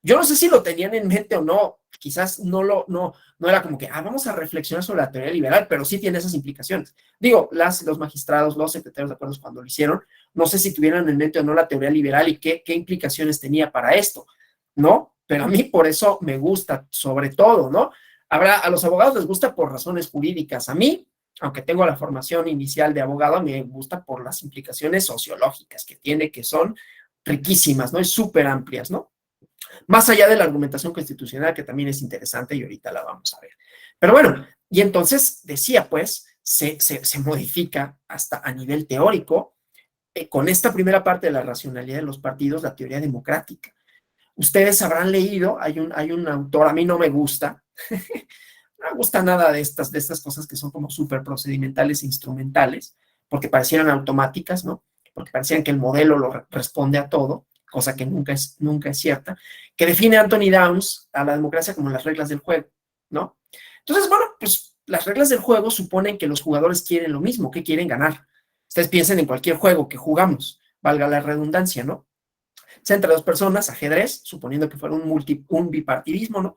Yo no sé si lo tenían en mente o no, quizás no era como que, vamos a reflexionar sobre la teoría liberal, pero sí tiene esas implicaciones. Digo, los magistrados, los secretarios de acuerdos cuando lo hicieron, no sé si tuvieran en mente o no la teoría liberal y qué implicaciones tenía para esto, ¿no? Pero a mí por eso me gusta, sobre todo, ¿no? A los abogados les gusta por razones jurídicas, a mí, aunque tengo la formación inicial de abogado, me gusta por las implicaciones sociológicas que tiene, que son riquísimas, ¿no? Y súper amplias, ¿no? Más allá de la argumentación constitucional, que también es interesante y ahorita la vamos a ver. Pero bueno, y entonces decía, pues, se modifica hasta a nivel teórico, con esta primera parte de la racionalidad de los partidos, la teoría democrática. Ustedes habrán leído, hay un autor, a mí no me gusta, no me gusta nada de estas cosas que son como súper procedimentales e instrumentales, porque parecieran automáticas, ¿no? Porque parecían que el modelo lo responde a todo, cosa que nunca es cierta, que define Anthony Downs a la democracia como las reglas del juego, ¿no? Entonces, bueno, pues las reglas del juego suponen que los jugadores quieren lo mismo, que quieren ganar. Ustedes piensen en cualquier juego que jugamos, valga la redundancia, ¿no? Sea entre dos personas, ajedrez, suponiendo que fuera un bipartidismo, ¿no?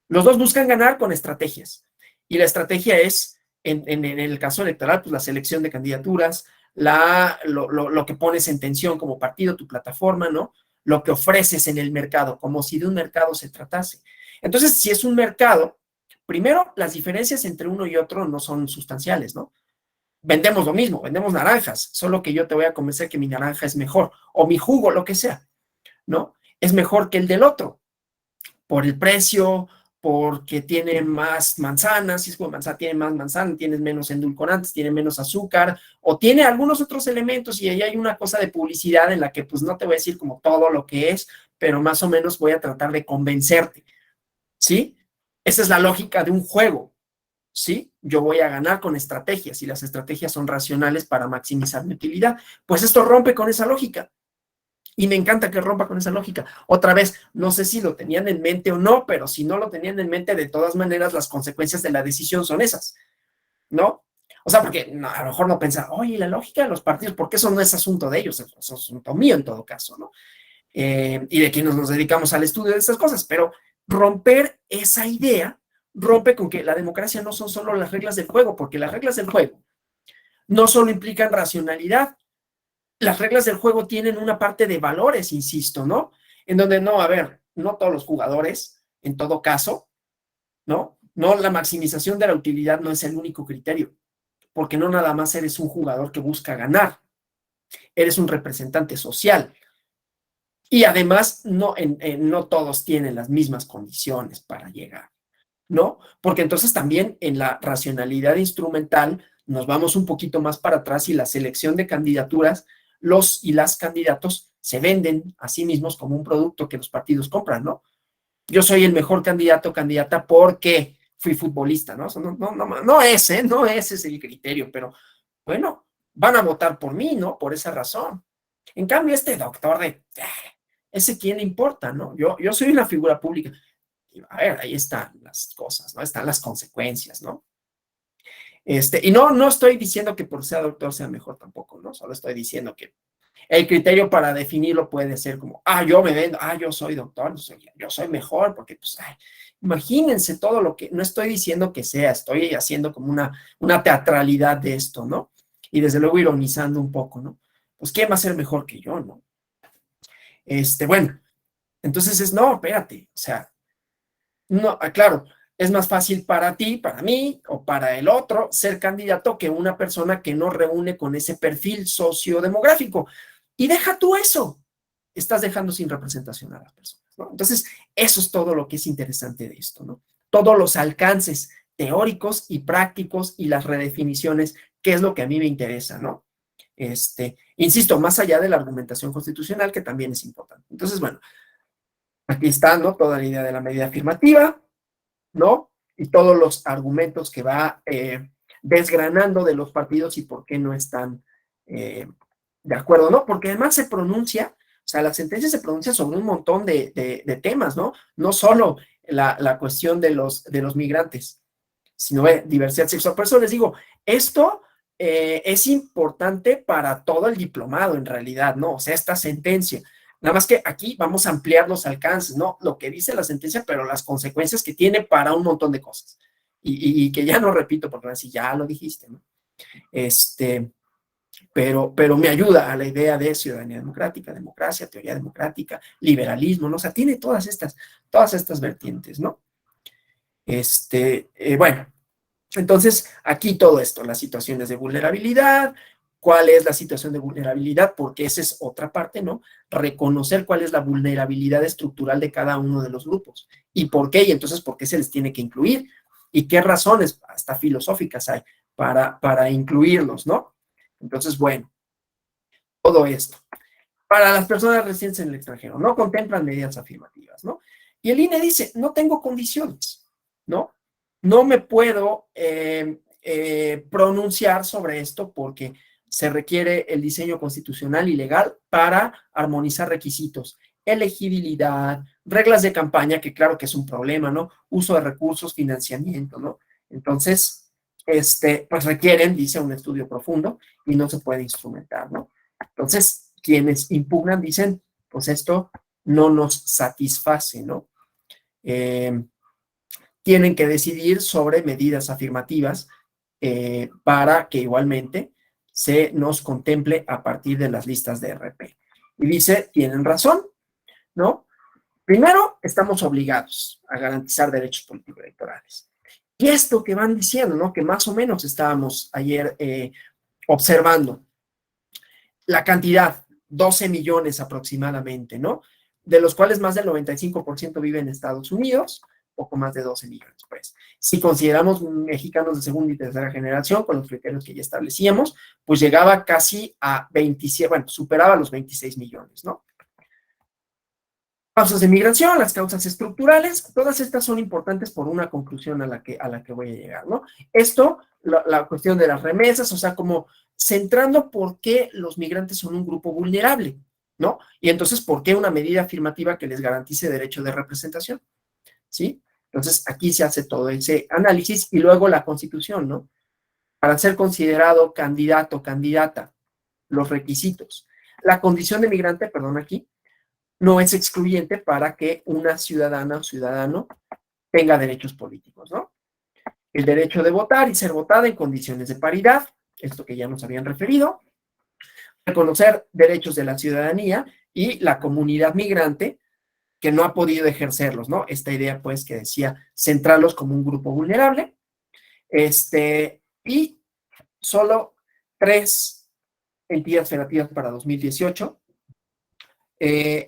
Los dos buscan ganar con estrategias. Y la estrategia es, en el caso electoral, pues la selección de candidaturas, lo que pones en tensión como partido, tu plataforma, ¿no? Lo que ofreces en el mercado, como si de un mercado se tratase. Entonces, si es un mercado, primero, las diferencias entre uno y otro no son sustanciales, ¿no? Vendemos lo mismo, vendemos naranjas, solo que yo te voy a convencer que mi naranja es mejor, o mi jugo, lo que sea, ¿no? Es mejor que el del otro, por el precio, porque tiene más manzanas, si es como manzana, tiene más manzana, tiene menos endulcorantes, tiene menos azúcar, o tiene algunos otros elementos, y ahí hay una cosa de publicidad en la que pues no te voy a decir como todo lo que es, pero más o menos voy a tratar de convencerte, ¿sí? Esa es la lógica de un juego, ¿sí? Yo voy a ganar con estrategias, y las estrategias son racionales para maximizar mi utilidad. Pues esto rompe con esa lógica. Y me encanta que rompa con esa lógica. Otra vez, no sé si lo tenían en mente o no, pero si no lo tenían en mente, de todas maneras, las consecuencias de la decisión son esas, ¿no? O sea, porque no, a lo mejor no pensar, oye, la lógica de los partidos, porque eso no es asunto de ellos, es asunto mío en todo caso, ¿no? Y de quienes nos dedicamos al estudio de estas cosas, pero romper esa idea rompe con que la democracia no son solo las reglas del juego, porque las reglas del juego no solo implican racionalidad, las reglas del juego tienen una parte de valores, insisto, ¿no? En donde no, a ver, no todos los jugadores, en todo caso, ¿no? No, la maximización de la utilidad no es el único criterio, porque no nada más eres un jugador que busca ganar, eres un representante social. Y además, no todos tienen las mismas condiciones para llegar, ¿no? Porque entonces también en la racionalidad instrumental nos vamos un poquito más para atrás y la selección de candidaturas, los y las candidatos se venden a sí mismos como un producto que los partidos compran, ¿no? Yo soy el mejor candidato o candidata porque fui futbolista, ¿no? No ese es el criterio, pero bueno, van a votar por mí, ¿no? Por esa razón. En cambio, este doctor ese quién le importa, ¿no? Yo soy una figura pública. Y a ver, ahí están las cosas, ¿no? Están las consecuencias, ¿no? Y no estoy diciendo que por ser doctor sea mejor tampoco, ¿no? Solo estoy diciendo que el criterio para definirlo puede ser como, yo me vendo, yo soy doctor, yo soy mejor, porque pues, imagínense todo lo que, no estoy diciendo que sea, estoy haciendo como una teatralidad de esto, ¿no? Y desde luego ironizando un poco, ¿no? Pues, ¿quién va a ser mejor que yo, no? Bueno, entonces no, espérate, o sea, no, claro, es más fácil para ti, para mí o para el otro ser candidato que una persona que no reúne con ese perfil sociodemográfico. Y deja tú eso, estás dejando sin representación a las personas, ¿no? Entonces, eso es todo lo que es interesante de esto, ¿no? Todos los alcances teóricos y prácticos y las redefiniciones, que es lo que a mí me interesa, ¿no? Insisto, más allá de la argumentación constitucional, que también es importante. Entonces, bueno, aquí está, ¿no? Toda la idea de la medida afirmativa, ¿no? Y todos los argumentos que va desgranando de los partidos y por qué no están de acuerdo, ¿no? Porque además se pronuncia, o sea, la sentencia se pronuncia sobre un montón de temas, ¿no? No solo la cuestión de los migrantes, sino diversidad sexual. Por eso les digo, esto es importante para todo el diplomado en realidad, ¿no? O sea, esta sentencia. Nada más que aquí vamos a ampliar los alcances, ¿no? Lo que dice la sentencia, pero las consecuencias que tiene para un montón de cosas. Y que ya no repito, porque así ya lo dijiste, ¿no? Pero me ayuda a la idea de ciudadanía democrática, democracia, teoría democrática, liberalismo, ¿no? O sea, tiene todas estas vertientes, ¿no? Bueno, entonces aquí todo esto, las situaciones de vulnerabilidad, cuál es la situación de vulnerabilidad, porque esa es otra parte, ¿no? Reconocer cuál es la vulnerabilidad estructural de cada uno de los grupos y por qué, y entonces por qué se les tiene que incluir y qué razones, hasta filosóficas hay para incluirlos, ¿no? Entonces, bueno, todo esto. Para las personas residentes en el extranjero, no contemplan medidas afirmativas, ¿no? Y el INE dice, no tengo condiciones, ¿no? No me puedo pronunciar sobre esto porque se requiere el diseño constitucional y legal para armonizar requisitos, elegibilidad, reglas de campaña, que claro que es un problema, ¿no? Uso de recursos, financiamiento, ¿no? Entonces, pues requieren, dice, un estudio profundo y no se puede instrumentar, ¿no? Entonces, quienes impugnan dicen, pues esto no nos satisface, ¿no? Tienen que decidir sobre medidas afirmativas para que igualmente se nos contemple a partir de las listas de RP. Y dice, tienen razón, ¿no? Primero, estamos obligados a garantizar derechos políticos electorales. Y esto que van diciendo, ¿no? Que más o menos estábamos ayer observando, la cantidad, 12 millones aproximadamente, ¿no? De los cuales más del 95% vive en Estados Unidos, poco más de 12 millones, pues. Si consideramos mexicanos de segunda y tercera generación, con los criterios que ya establecíamos, pues llegaba casi a 27, bueno, superaba los 26 millones, ¿no? Causas de migración, las causas estructurales, todas estas son importantes por una conclusión a la que voy a llegar, ¿no? Esto, la cuestión de las remesas, o sea, como centrando por qué los migrantes son un grupo vulnerable, ¿no? Y entonces, ¿por qué una medida afirmativa que les garantice derecho de representación? ¿Sí? Entonces, aquí se hace todo ese análisis y luego la Constitución, ¿no? Para ser considerado candidato o candidata, los requisitos. La condición de migrante, perdón, aquí, no es excluyente para que una ciudadana o ciudadano tenga derechos políticos, ¿no? El derecho de votar y ser votada en condiciones de paridad, esto que ya nos habían referido, reconocer derechos de la ciudadanía y la comunidad migrante que no ha podido ejercerlos, ¿no? Esta idea, pues, que decía centrarlos como un grupo vulnerable, y solo 3 entidades federativas para 2018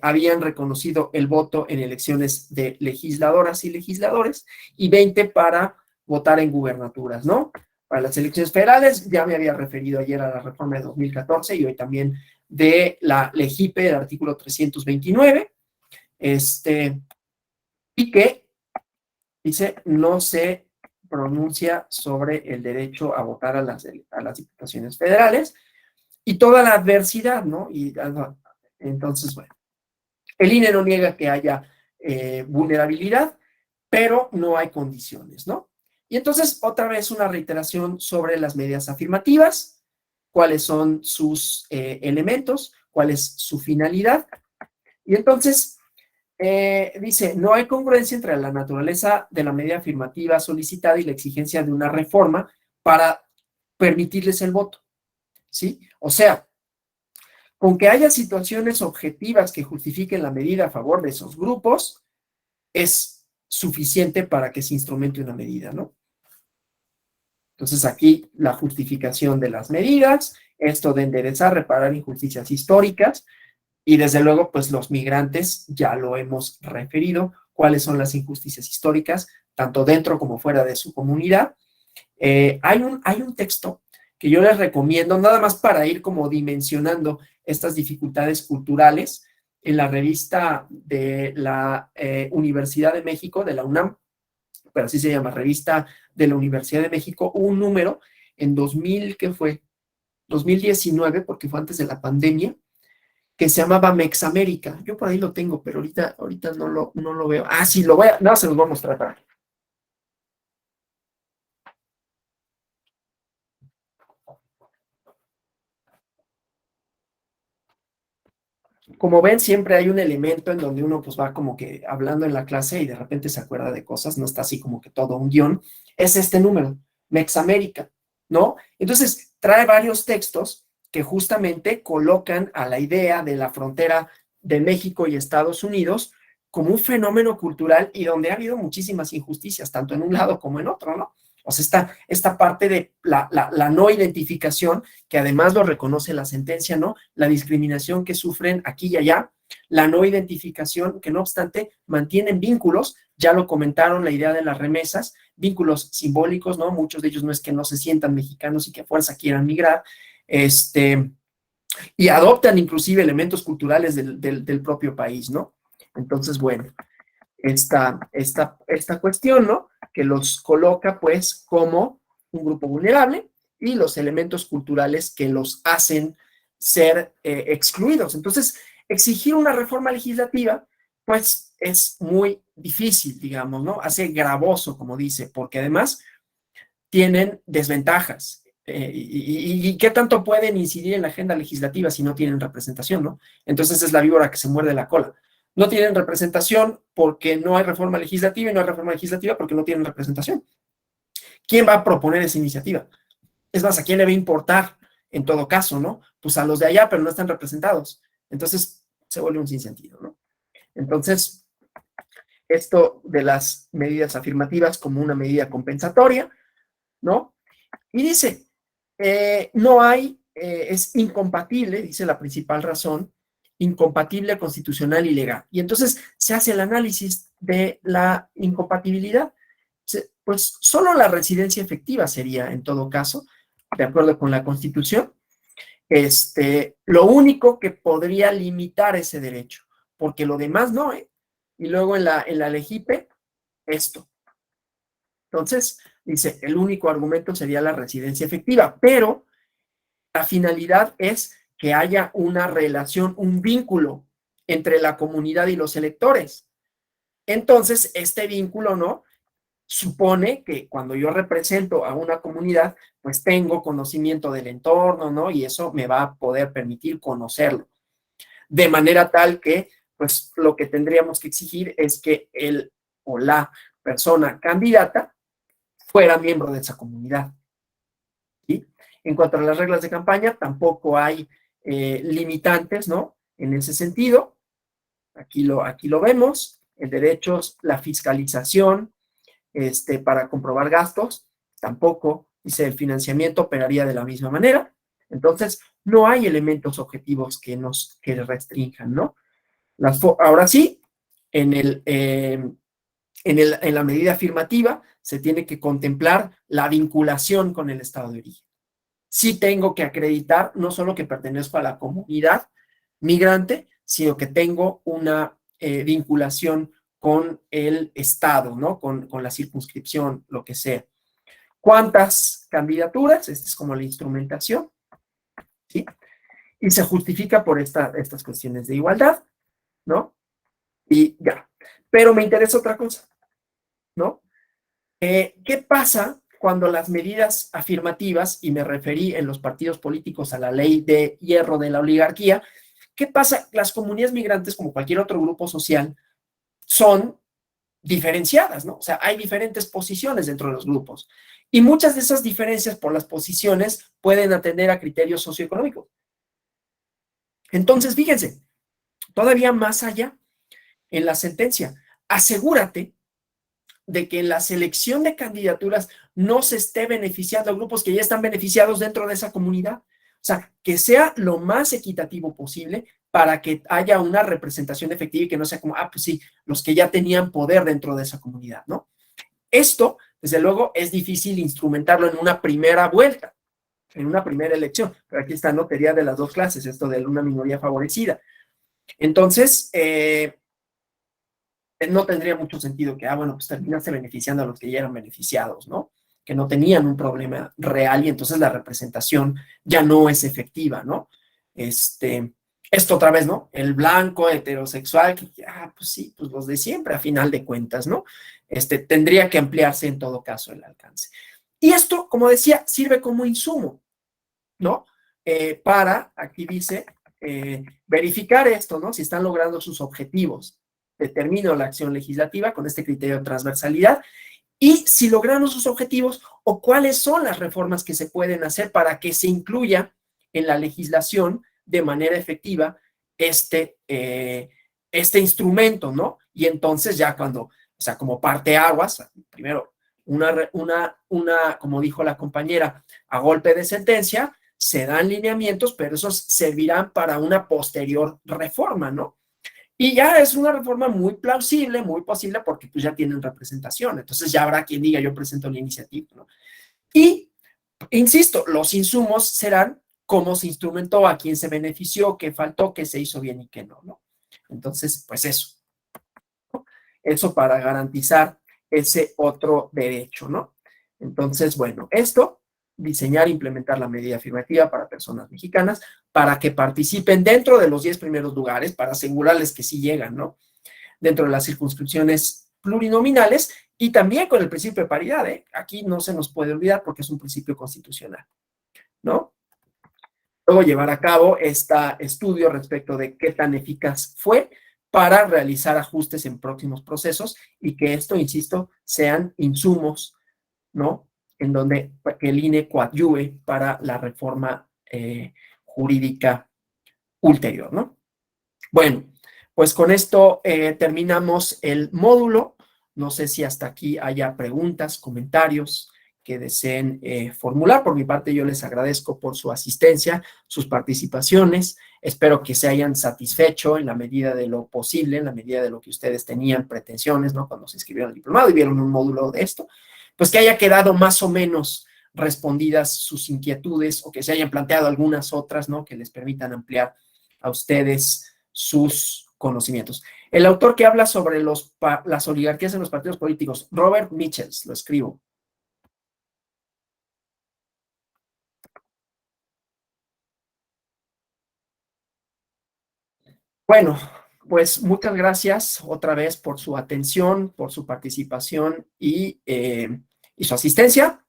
habían reconocido el voto en elecciones de legisladoras y legisladores y 20 para votar en gubernaturas, ¿no? Para las elecciones federales, ya me había referido ayer a la reforma de 2014 y hoy también de la LEGIPE, del artículo 329, y que dice, no se pronuncia sobre el derecho a votar a las diputaciones federales, y toda la adversidad, ¿no? Entonces, bueno, el INE no niega que haya vulnerabilidad, pero no hay condiciones, ¿no? Y entonces, otra vez una reiteración sobre las medidas afirmativas, cuáles son sus elementos, cuál es su finalidad. Y entonces, dice, no hay congruencia entre la naturaleza de la medida afirmativa solicitada y la exigencia de una reforma para permitirles el voto, ¿sí? O sea, con que haya situaciones objetivas que justifiquen la medida a favor de esos grupos, es suficiente para que se instrumente una medida, ¿no? Entonces aquí la justificación de las medidas, esto de enderezar, reparar injusticias históricas, y desde luego, pues los migrantes, ya lo hemos referido, cuáles son las injusticias históricas, tanto dentro como fuera de su comunidad. Hay un texto que yo les recomiendo, nada más para ir como dimensionando estas dificultades culturales, en la revista de la Universidad de México, de la UNAM, pero así se llama, Revista de la Universidad de México, un número en 2000, ¿qué fue? 2019, porque fue antes de la pandemia, que se llamaba Mexamérica. Yo por ahí lo tengo, pero ahorita no lo veo. Ah, sí, no, se los voy a mostrar para. Como ven, siempre hay un elemento en donde uno pues va como que hablando en la clase y de repente se acuerda de cosas, no está así como que todo un guión. Es este número, Mexamérica, ¿no? Entonces, trae varios textos que justamente colocan a la idea de la frontera de México y Estados Unidos como un fenómeno cultural y donde ha habido muchísimas injusticias, tanto en un lado como en otro, ¿no? O sea, esta parte de la no identificación, que además lo reconoce la sentencia, ¿no? La discriminación que sufren aquí y allá, la no identificación, que no obstante mantienen vínculos, ya lo comentaron, la idea de las remesas, vínculos simbólicos, ¿no? Muchos de ellos no es que no se sientan mexicanos y que a fuerza quieran migrar, y adoptan inclusive elementos culturales del propio país, ¿no? Entonces, bueno, esta cuestión, ¿no? Que los coloca pues como un grupo vulnerable y los elementos culturales que los hacen ser excluidos. Entonces, exigir una reforma legislativa pues es muy difícil, digamos, ¿no? Hace gravoso, como dice, porque además tienen desventajas. ¿Y qué tanto pueden incidir en la agenda legislativa si no tienen representación, ¿no? Entonces es la víbora que se muerde la cola. No tienen representación porque no hay reforma legislativa y no hay reforma legislativa porque no tienen representación. ¿Quién va a proponer esa iniciativa? Es más, ¿a quién le va a importar en todo caso, no? Pues a los de allá, pero no están representados. Entonces se vuelve un sinsentido, ¿no? Entonces, esto de las medidas afirmativas como una medida compensatoria, ¿no? Y dice, no hay, es incompatible, dice la principal razón, incompatible, constitucional y legal. Y entonces se hace el análisis de la incompatibilidad. Pues solo la residencia efectiva sería, en todo caso, de acuerdo con la Constitución, lo único que podría limitar ese derecho, porque lo demás no, ¿eh? Y luego en la LEGIPE, esto. Entonces, dice, el único argumento sería la residencia efectiva, pero la finalidad es que haya una relación, un vínculo entre la comunidad y los electores. Entonces, este vínculo, ¿no? Supone que cuando yo represento a una comunidad, pues tengo conocimiento del entorno, ¿no? Y eso me va a poder permitir conocerlo. De manera tal que, pues, lo que tendríamos que exigir es que el o la persona candidata fuera miembro de esa comunidad. ¿Sí? En cuanto a las reglas de campaña, tampoco hay limitantes, ¿no? En ese sentido, aquí lo vemos, en derechos, la fiscalización para comprobar gastos, tampoco, dice, el financiamiento operaría de la misma manera. Entonces, no hay elementos objetivos que restrinjan, ¿no? Ahora sí, en la medida afirmativa se tiene que contemplar la vinculación con el estado de origen. Sí tengo que acreditar no solo que pertenezco a la comunidad migrante, sino que tengo una vinculación con el estado, ¿no? Con la circunscripción, lo que sea. ¿Cuántas candidaturas? Esta es como la instrumentación, ¿sí? y se justifica por estas cuestiones de igualdad, ¿no? Y ya. Pero me interesa otra cosa, ¿no? ¿Qué pasa cuando las medidas afirmativas, y me referí en los partidos políticos a la ley de hierro de la oligarquía, qué pasa? Las comunidades migrantes, como cualquier otro grupo social, son diferenciadas, ¿no? O sea, hay diferentes posiciones dentro de los grupos. Y muchas de esas diferencias por las posiciones pueden atender a criterios socioeconómicos. Entonces, fíjense, todavía más allá en la sentencia, asegúrate de que en la selección de candidaturas no se esté beneficiando a grupos que ya están beneficiados dentro de esa comunidad. O sea, que sea lo más equitativo posible para que haya una representación efectiva y que no sea como, pues sí, los que ya tenían poder dentro de esa comunidad, ¿no? Esto, desde luego, es difícil instrumentarlo en una primera vuelta, en una primera elección, pero aquí está, ¿no? Teoría de las dos clases, esto de una minoría favorecida. Entonces, no tendría mucho sentido que, bueno, pues terminarse beneficiando a los que ya eran beneficiados, ¿no? Que no tenían un problema real y entonces la representación ya no es efectiva, ¿no? Esto otra vez, ¿no? El blanco heterosexual, que, pues sí, pues los de siempre a final de cuentas, ¿no? Tendría que ampliarse en todo caso el alcance. Y esto, como decía, sirve como insumo, ¿no? Para, aquí dice, verificar esto, ¿no? Si están logrando sus objetivos. Determino la acción legislativa con este criterio de transversalidad y si lograron sus objetivos o cuáles son las reformas que se pueden hacer para que se incluya en la legislación de manera efectiva este instrumento, ¿no? Y entonces ya cuando, o sea, como parteaguas, primero como dijo la compañera, a golpe de sentencia, se dan lineamientos, pero esos servirán para una posterior reforma, ¿no? Y ya es una reforma muy plausible, muy posible, porque pues ya tienen representación. Entonces ya habrá quien diga, yo presento la iniciativa, ¿no? Y, insisto, los insumos serán cómo se instrumentó, a quién se benefició, qué faltó, qué se hizo bien y qué no, ¿no? Entonces, pues eso. Eso para garantizar ese otro derecho, ¿no? Entonces, bueno, esto, diseñar e implementar la medida afirmativa para personas mexicanas para que participen dentro de los 10 primeros lugares, para asegurarles que sí llegan, ¿no? Dentro de las circunscripciones plurinominales y también con el principio de paridad, ¿eh? Aquí no se nos puede olvidar porque es un principio constitucional, ¿no? Luego llevar a cabo este estudio respecto de qué tan eficaz fue para realizar ajustes en próximos procesos y que esto, insisto, sean insumos, ¿no? En donde que el INE coadyuve para la reforma jurídica ulterior, ¿no? Bueno, pues con esto terminamos el módulo. No sé si hasta aquí haya preguntas, comentarios que deseen formular. Por mi parte, yo les agradezco por su asistencia, sus participaciones. Espero que se hayan satisfecho en la medida de lo posible, en la medida de lo que ustedes tenían pretensiones, ¿no? Cuando se inscribieron al diplomado y vieron un módulo de esto, pues que haya quedado más o menos respondidas sus inquietudes o que se hayan planteado algunas otras, ¿no? Que les permitan ampliar a ustedes sus conocimientos. El autor que habla sobre las oligarquías en los partidos políticos, Robert Michels, lo escribo. Bueno, pues muchas gracias otra vez por su atención, por su participación y su asistencia.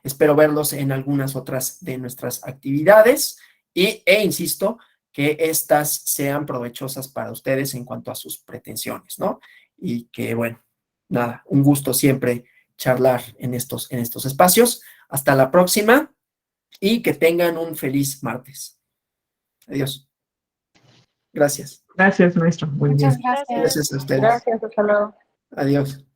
Espero verlos en algunas otras de nuestras actividades e insisto que estas sean provechosas para ustedes en cuanto a sus pretensiones, ¿no? Y que, bueno, nada, un gusto siempre charlar en estos espacios. Hasta la próxima y que tengan un feliz martes. Adiós. Gracias. Gracias, maestro. Muy bien. Muchas gracias. Gracias a ustedes. Gracias, hasta luego. Adiós.